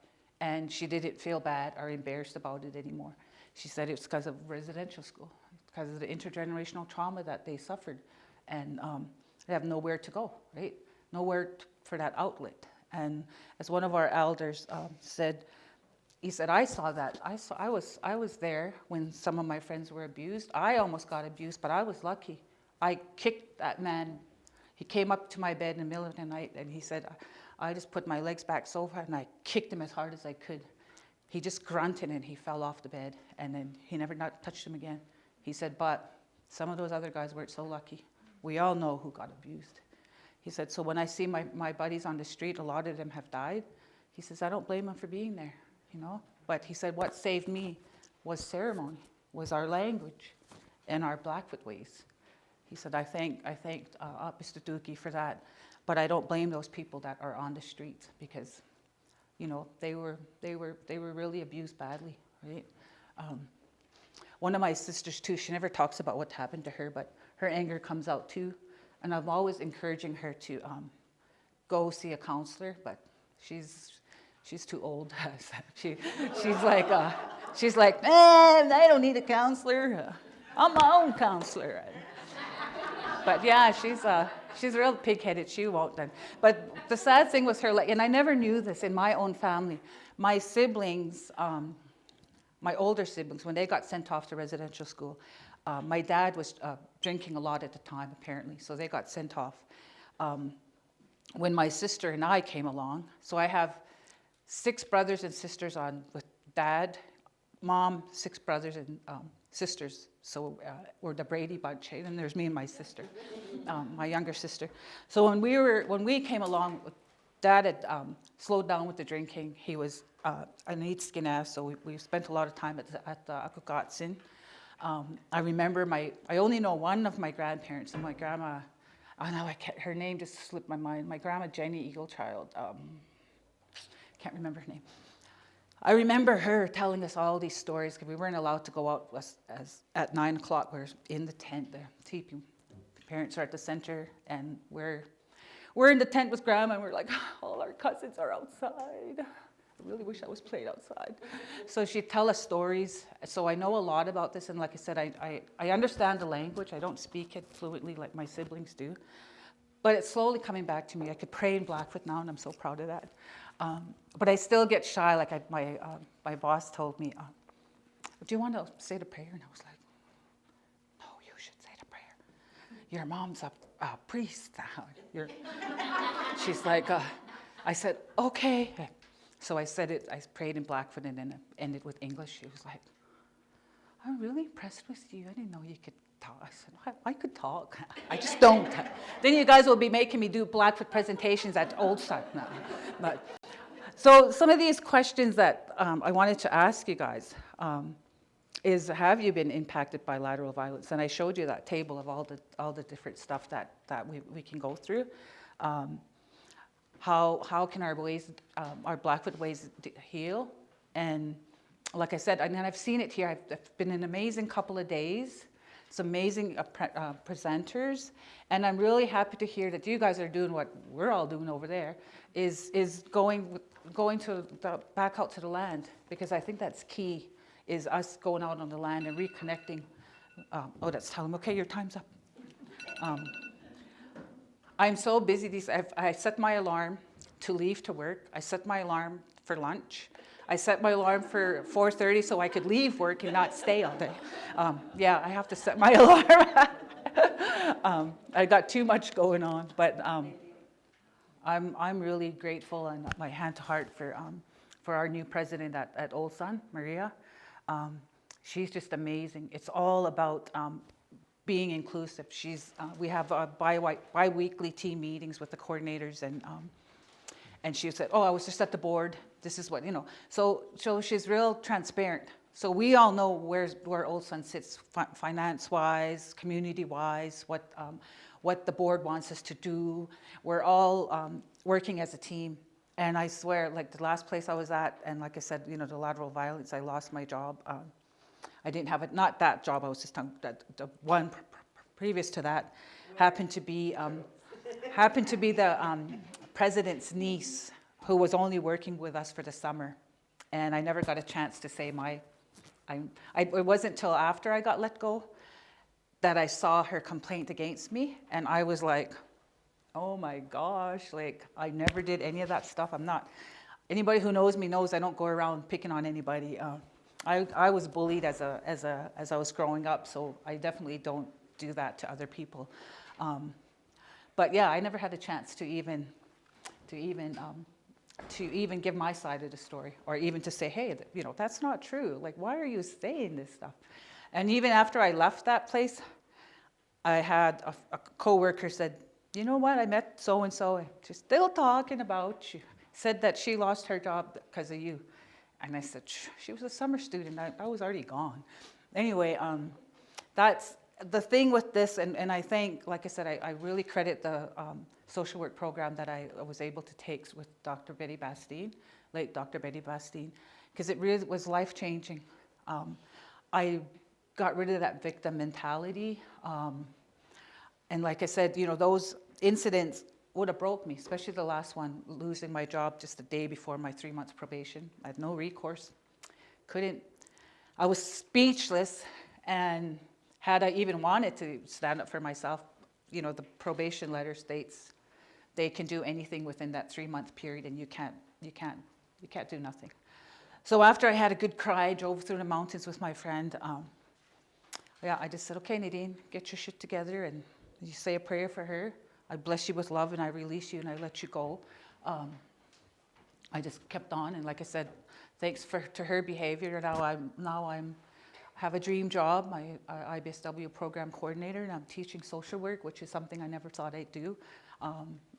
and she didn't feel bad or embarrassed about it anymore. She said it's because of residential school, because of the intergenerational trauma that they suffered, and they have nowhere to go, right? Nowhere for that outlet. And as one of our elders said, he said, I saw that. I was there when some of my friends were abused. I almost got abused, but I was lucky. I kicked that man. He came up to my bed in the middle of the night, and he said, I just put my legs back so far, and I kicked him as hard as I could. He just grunted, and he fell off the bed, and then he never touched him again. He said, but some of those other guys weren't so lucky. We all know who got abused. He said, so when I see my buddies on the street, a lot of them have died. He says, I don't blame them for being there, But he said, what saved me was ceremony, was our language and our Blackfoot ways. He said, I thanked Mr. Dookie for that, but I don't blame those people that are on the streets, because, they were really abused badly, right? one of my sisters too, she never talks about what happened to her, but her anger comes out too. And I'm always encouraging her to go see a counselor, but she's too old. she's like, man, I don't need a counselor. I'm my own counselor. But yeah, she's real pig-headed. She won't then. But the sad thing was her, like, and I never knew this in my own family. My siblings, my older siblings, when they got sent off to residential school, my dad was drinking a lot at the time, apparently, so they got sent off. When my sister and I came along, so I have 6 brothers and sisters on with dad, mom, 6 brothers and sisters. So we're the Brady bunch, and there's me and my sister, my younger sister. So when we came along, Dad had slowed down with the drinking. He was an eat-skin ass, so we spent a lot of time at the Akugatsin. I remember I only know one of my grandparents, and my grandma, her name just slipped my mind. My grandma Jenny Eaglechild, can't remember her name. I remember her telling us all these stories because we weren't allowed to go out as at 9 o'clock. We're in the tent, the teepee. The parents are at the center, and we're in the tent with Grandma, and we're like, all our cousins are outside. I really wish I was playing outside. So she'd tell us stories. So I know a lot about this, and like I said, I understand the language. I don't speak it fluently like my siblings do. But it's slowly coming back to me. I could pray in Blackfoot now, and I'm so proud of that. But I still get shy. Like my boss told me, do you want to say the prayer? And I was like, no, you should say the prayer. Your mom's a priest. She's like, I said, okay. So I said it, I prayed in Blackfoot and then ended with English. She was like, I'm really impressed with you. I didn't know you could talk. I said, I could talk. I just don't. Then you guys will be making me do Blackfoot presentations at Old Stock now. But, so some of these questions that I wanted to ask you guys is, have you been impacted by lateral violence? And I showed you that table of all the different stuff that we can go through. How can our Blackfoot ways heal? And like I said, and I've seen it here. I've been an amazing couple of days. It's amazing presenters, and I'm really happy to hear that you guys are doing what we're all doing over there, is going back out to the land, because I think that's key, is us going out on the land and reconnecting. That's telling me, okay, your time's up. I'm so busy. I set my alarm to leave to work. I set my alarm for lunch. I set my alarm for 4:30 so I could leave work and not stay all day. Yeah, I have to set my alarm. I got too much going on, but I'm really grateful, and my hand to heart for our new president at Old Sun, Maria. She's just amazing. It's all about being inclusive. We have bi-weekly team meetings with the coordinators, and she said, I was just at the board. This is what, So she's real transparent. So we all know where Old Sun sits finance-wise, community-wise, what the board wants us to do. We're all working as a team. And I swear, like the last place I was at, and like I said, the lateral violence, I lost my job. I didn't have it, not that job, I was just talking, the one previous to that happened to be the president's niece, who was only working with us for the summer. And I never got a chance to say it wasn't till after I got let go that I saw her complaint against me. And I was like, oh my gosh, like I never did any of that stuff. Anybody who knows me knows I don't go around picking on anybody. I was bullied as I was growing up, so I definitely don't do that to other people. But yeah, I never had a chance to even give my side of the story, or even to say, hey, that's not true. Like, why are you saying this stuff? And even after I left that place, I had a coworker said, you know what, I met so-and-so, and she's still talking about you. Said that she lost her job because of you. And I said, she was a summer student. I was already gone. Anyway, that's the thing with this, and I think, like I said, I really credit the social work program that I was able to take with Dr. Betty Bastine, late Dr. Betty Bastine, because it really was life-changing. got rid of that victim mentality. And like I said, those incidents would have broke me, especially the last one, losing my job just the day before my 3 months probation. I had no recourse. I was speechless, and had I even wanted to stand up for myself, the probation letter states they can do anything within that 3-month period, and you can't do nothing. So after I had a good cry, I drove through the mountains with my friend. I just said, okay, Nadine, get your shit together, and you say a prayer for her. I bless you with love, and I release you, and I let you go. I just kept on, and like I said, thanks to her behavior, now I have a dream job. I IBSW program coordinator, and I'm teaching social work, which is something I never thought I'd do.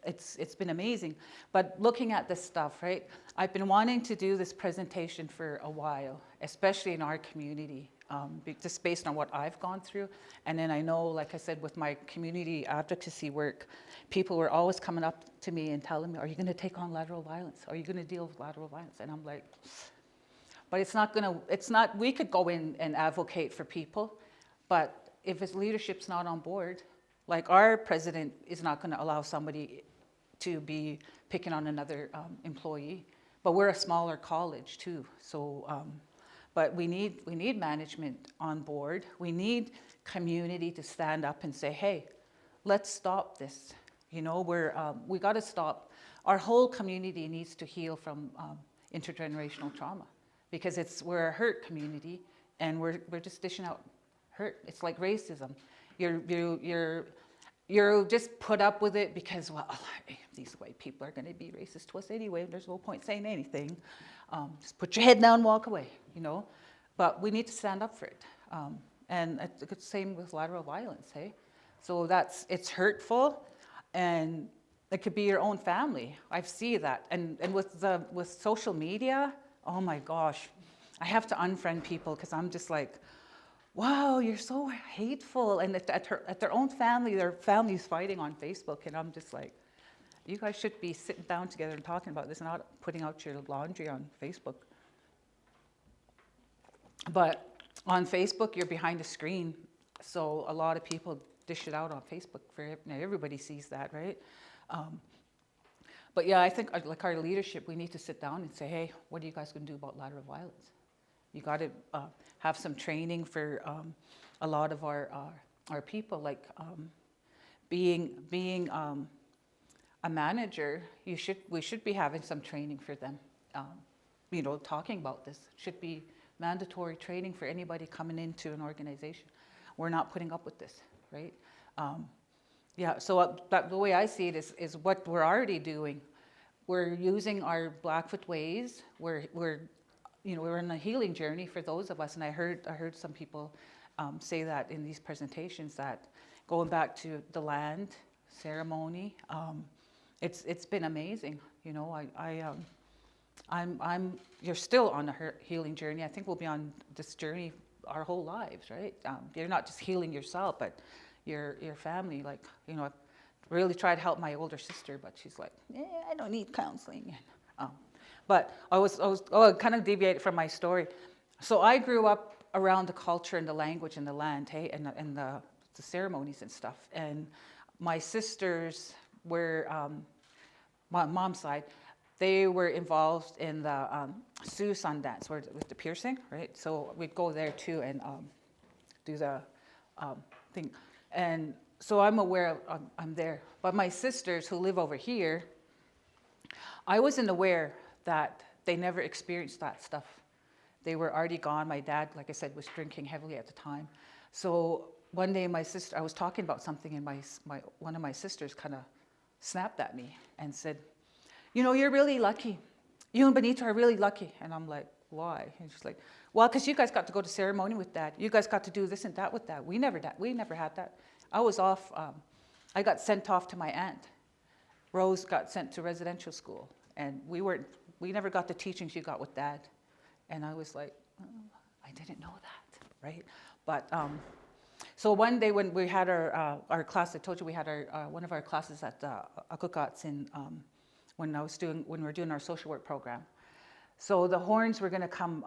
It's been amazing. But looking at this stuff, right? I've been wanting to do this presentation for a while, especially in our community, just based on what I've gone through. And then I know, like I said, with my community advocacy work, people were always coming up to me and telling me, are you going to take on lateral violence? Are you going to deal with lateral violence? And I'm like, but we could go in and advocate for people, but if his leadership's not on board, like our president is not going to allow somebody to be picking on another employee, but we're a smaller college too. So, but we need management on board. We need community to stand up and say, hey, let's stop this. We got to stop. Our whole community needs to heal from intergenerational trauma, because we're a hurt community, and we're just dishing out hurt. It's like racism. You're just put up with it because, well, these white people are going to be racist to us anyway. There's no point saying anything. Just put your head down and walk away, But we need to stand up for it. And it's the same with lateral violence, hey? So it's hurtful, and it could be your own family. I see that. And with social media, oh my gosh, I have to unfriend people because I'm just like, wow, you're so hateful. And at their own family, their family's fighting on Facebook, and I'm just like, you guys should be sitting down together and talking about this, not putting out your laundry on Facebook. But on Facebook, you're behind a screen, so a lot of people dish it out on Facebook. Everybody sees that, right? But yeah, I think like our leadership, we need to sit down and say, hey, what are you guys going to do about lateral violence? You got to have some training for a lot of our people, like being a manager. We should be having some training for them. Talking about this should be mandatory training for anybody coming into an organization. We're not putting up with this, right? So the way I see it is what we're already doing. We're using our Blackfoot ways. We're in a healing journey for those of us, and I heard some people say that in these presentations, that going back to the land ceremony, it's been amazing. You're still on a healing journey. I think we'll be on this journey our whole lives, right? You're not just healing yourself, but your family. Like, I really tried to help my older sister, but she's like, I don't need counseling. But I kind of deviated from my story. So I grew up around the culture and the language and the land, hey, and the ceremonies and stuff. And my sisters were, my mom's side, they were involved in the Sioux Sundance with the piercing, right? So we'd go there too and do the thing. And so I'm aware I'm there. But my sisters who live over here, I wasn't aware that they never experienced that stuff. They were already gone. My dad, like I said, was drinking heavily at the time. So one day I was talking about something, and one of my sisters kind of snapped at me and said, you're really lucky. You and Benito are really lucky. And I'm like, why? And she's like, well, because you guys got to go to ceremony with Dad. You guys got to do this and that with Dad. We never had that. I was off. I got sent off to my aunt. Rose got sent to residential school, and we never got the teachings you got with Dad. And I was like, I didn't know that, right? But so one day when we had our class, I told you we had one of our classes at Akukats in when we were doing our social work program. So the horns were going to come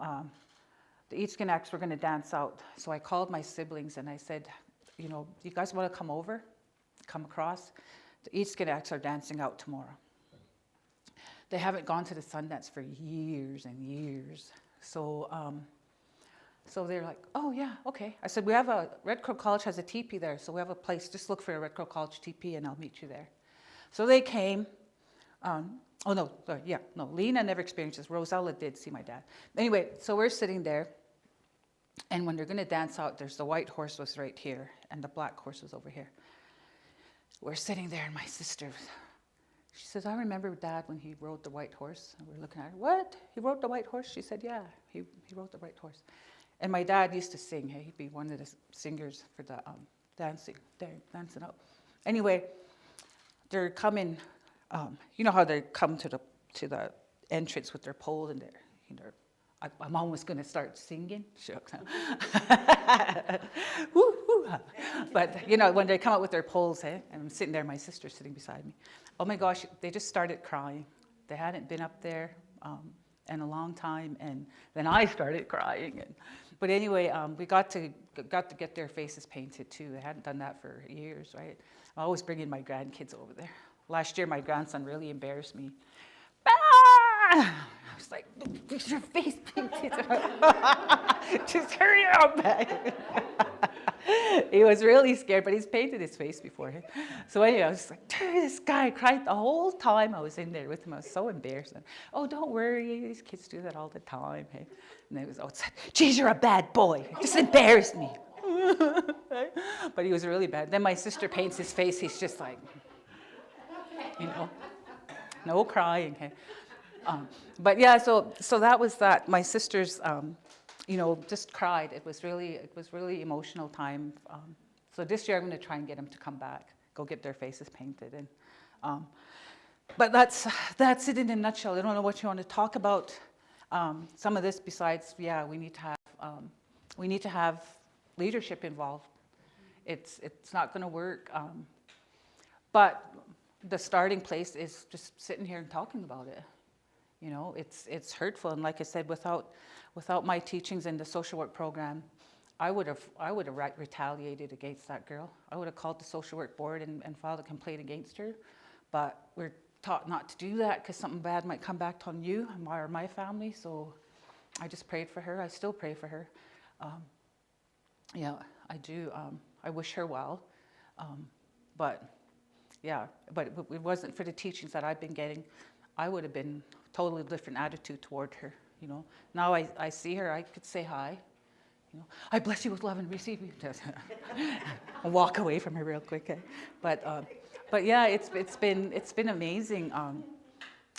the Eatskin were going to dance out. So I called my siblings and I said, you know, you guys want to come over, come across? The Eatskin are dancing out tomorrow. They haven't gone to the Sundance for years and years. So so they're like, oh yeah, okay. I said, Red Crow College has a teepee there, so we have a place, just look for a Red Crow College teepee and I'll meet you there. So they came. Lena never experienced this. Rosella did see my dad. Anyway, so we're sitting there, and when they're going to dance out, there's the white horse was right here, and the black horse was over here. We're sitting there, and my sister, she says, I remember Dad when he rode the white horse. And we're looking at her, what? He rode the white horse? She said, yeah, he rode the white horse. And my dad used to sing. Hey, he'd be one of the singers for the dancing out. Anyway, they're coming. You know how they come to the entrance with their pole and I'm almost going to start singing. Shucks. Woo, woo. But you know, when they come out with their poles, and I'm sitting there, my sister's sitting beside me. Oh my gosh, they just started crying. They hadn't been up there in a long time, and then I started crying. But anyway, we got to get their faces painted too. They hadn't done that for years, right? I always bring in my grandkids over there. Last year, my grandson really embarrassed me. I was like, get your face painted. Just hurry up. He was really scared, but he's painted his face before. So anyway, I was like, this guy cried the whole time I was in there with him. I was so embarrassed. Oh, don't worry. These kids do that all the time. Hey? And they was outside. Geez, you're a bad boy. Just embarrassed me. But he was really bad. Then my sister paints his face. He's just like, you know, no crying. Hey? But yeah, so that was that. My sisters, you know, just cried. It was really emotional time. So this year I'm going to try and get them to come back, go get their faces painted. And but that's it in a nutshell. I don't know what you want to talk about. Some of this besides, yeah, we need to have leadership involved. It's not going to work. But the starting place is just sitting here and talking about it. You know, it's hurtful, and like I said, without my teachings in the social work program, I would have retaliated against that girl. I would have called the social work board and filed a complaint against her. But we're taught not to do that because something bad might come back on you or my family. So I just prayed for her. I still pray for her. Yeah, I do. I wish her well. But it wasn't for the teachings that I've been getting. I would have been totally different attitude toward her, you know. Now I see her, I could say hi, you know. I bless you with love and receive you. And walk away from her real quick. Eh? But yeah, it's been amazing.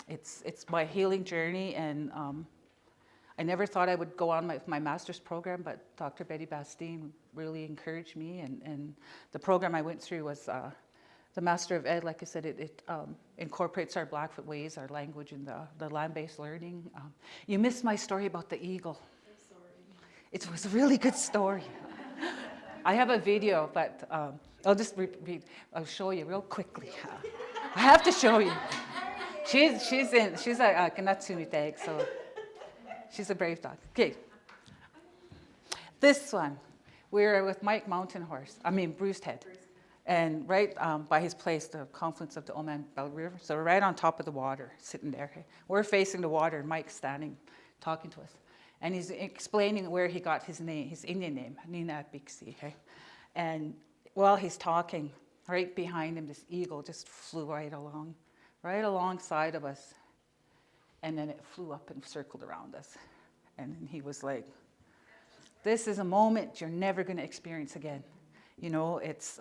It's my healing journey, and I never thought I would go on my master's program, but Dr. Betty Bastine really encouraged me, and the program I went through was the Master of Ed. Like I said, it incorporates our Blackfoot ways, our language, and the land-based learning. You missed my story about the eagle. I'm sorry. It was a really good story. I have a video, but I'll just I'll show you real quickly. I have to show you. She's a Kanatsumi tag, so she's a brave dog. Okay. This one, we're with Mike Bruised Head. And right by his place, the confluence of the Oman Bell River. So we're right on top of the water, sitting there. Okay? We're facing the water, and Mike's standing, talking to us. And he's explaining where he got his name, his Indian name, Nina Bixi. Okay? And while he's talking, right behind him, this eagle just flew right alongside of us. And then it flew up and circled around us. And then he was like, this is a moment you're never going to experience again. You know, it's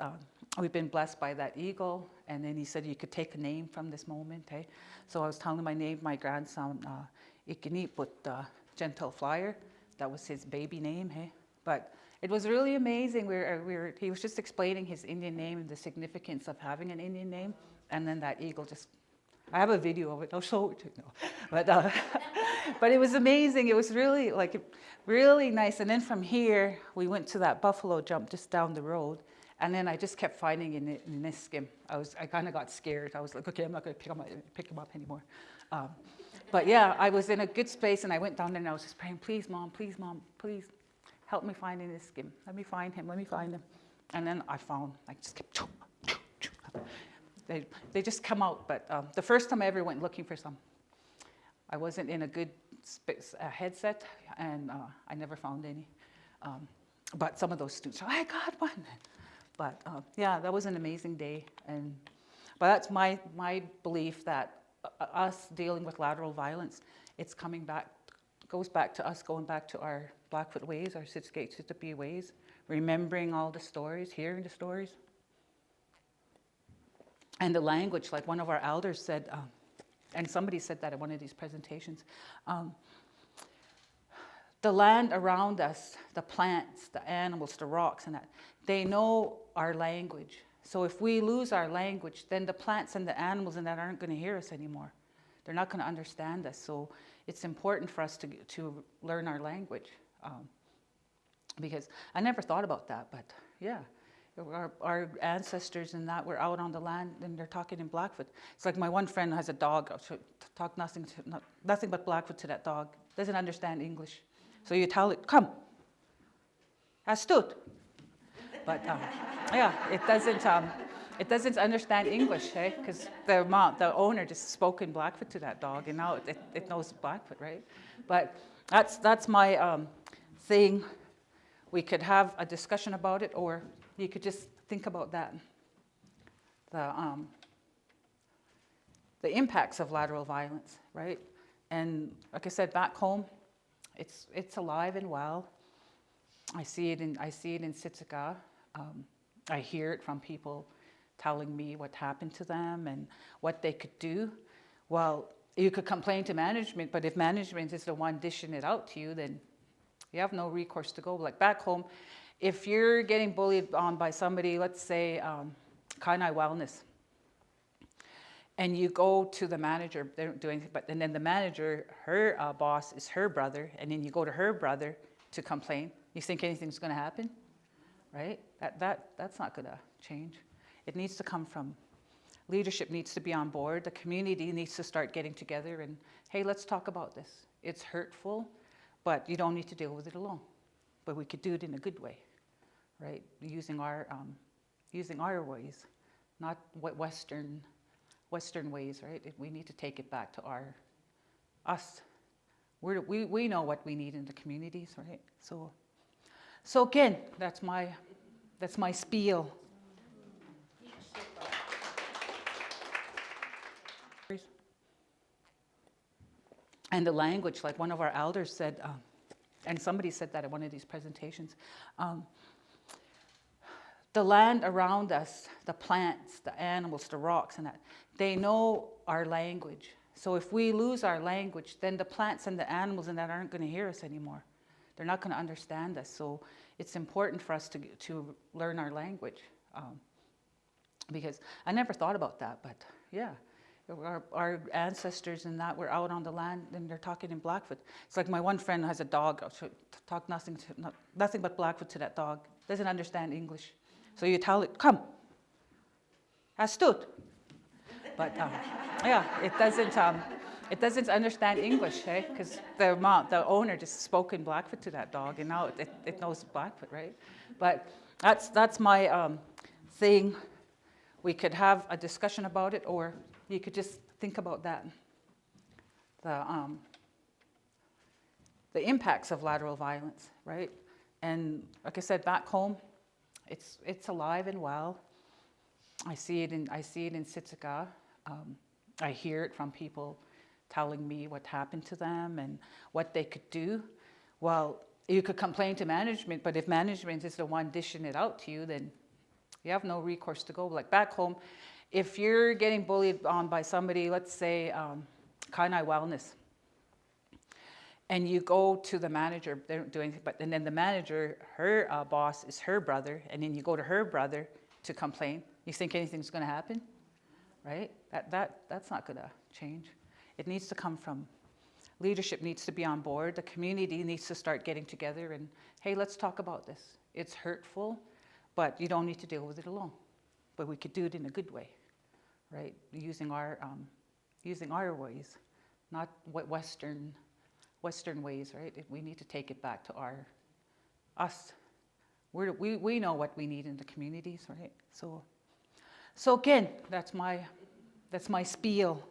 we've been blessed by that eagle, and then he said you could take a name from this moment. Hey, so I was telling him I named my grandson Ikiniput, Gentle Flyer. That was his baby name. Hey, but it was really amazing. He was just explaining his Indian name and the significance of having an Indian name, and then that eagle just. I have a video of it. I'll show it to you. No. But it was amazing. It was really really nice. And then from here, we went to that buffalo jump just down the road. And then I just kept finding in Niskim. I kind of got scared. I was like, okay, I'm not going to pick him up anymore. But yeah, I was in a good space, and I went down there and I was just praying, please, mom, please help me finding this skin. Let me find him. And then I found, I just kept, they just come out. But the first time I ever went looking for some, I wasn't in a good headset, and I never found any. But some of those students, I got one. But yeah, that was an amazing day. But that's my belief that us dealing with lateral violence, it's coming back, goes back to us going back to our Blackfoot ways, our Siskiyik ways, remembering all the stories, hearing the stories. And the language, like one of our elders said, and somebody said that at one of these presentations, the land around us, the plants, the animals, the rocks, and that, they know our language. So if we lose our language, then the plants and the animals and that aren't going to hear us anymore. They're not going to understand us. So it's important for us to learn our language. Because I never thought about that, but yeah. Our ancestors and that were out on the land, and they're talking in Blackfoot. It's like my one friend has a dog, talk nothing but Blackfoot to that dog. Doesn't understand English. So you tell it, come. I stood. But yeah, it doesn't understand English, eh? Because the owner just spoke in Blackfoot to that dog, and now it knows Blackfoot, right? But that's my thing. We could have a discussion about it, or you could just think about that. The impacts of lateral violence, right? And like I said, back home, it's alive and well. I see it in Sitsica. I hear it from people telling me what happened to them and what they could do. Well, you could complain to management, but if management is the one dishing it out to you, then you have no recourse to go. Like back home, if you're getting bullied on by somebody, let's say Kainai Wellness, and you go to the manager, they don't do anything, and then the manager, her boss is her brother, and then you go to her brother to complain, you think anything's going to happen, right? That's not going to change. It needs to come from leadership, needs to be on board. The community needs to start getting together and, hey, let's talk about this. It's hurtful, but you don't need to deal with it alone. But we could do it in a good way, right? Using our ways, not what Western ways, right? We need to take it back to us. We know what we need in the communities, right? So again, that's my spiel. And the language, like one of our elders said, and somebody said that at one of these presentations, the land around us, the plants, the animals, the rocks, and that, they know our language. So if we lose our language, then the plants and the animals and that aren't going to hear us anymore. They're not going to understand us. So it's important for us to learn our language. Because I never thought about that, but yeah. Our ancestors and that were out on the land, and they're talking in Blackfoot. It's like my one friend has a dog, talk nothing but Blackfoot to that dog. Doesn't understand English. So you tell it, come. I stood. But yeah, it doesn't understand English, eh? Because the owner just spoke in Blackfoot to that dog, and now it knows Blackfoot, right? But that's my thing. We could have a discussion about it, or you could just think about that. The impacts of lateral violence, right? And like I said, back home, it's alive and well. I see it in Sitsica. I hear it from people telling me what happened to them and what they could do. Well, you could complain to management, but if management is the one dishing it out to you, then you have no recourse to go. Like back home, if you're getting bullied on by somebody, let's say Kainai Wellness, and you go to the manager, they don't do anything, and then the manager, her boss is her brother, and then you go to her brother to complain, you think anything's going to happen, right? That's not going to change. It needs to come from leadership, needs to be on board. The community needs to start getting together and, hey, let's talk about this. It's hurtful, but you don't need to deal with it alone. But we could do it in a good way, right? Using our ways, not what Western ways, right? We need to take it back to us. We know what we need in the communities, right? So again, that's my spiel.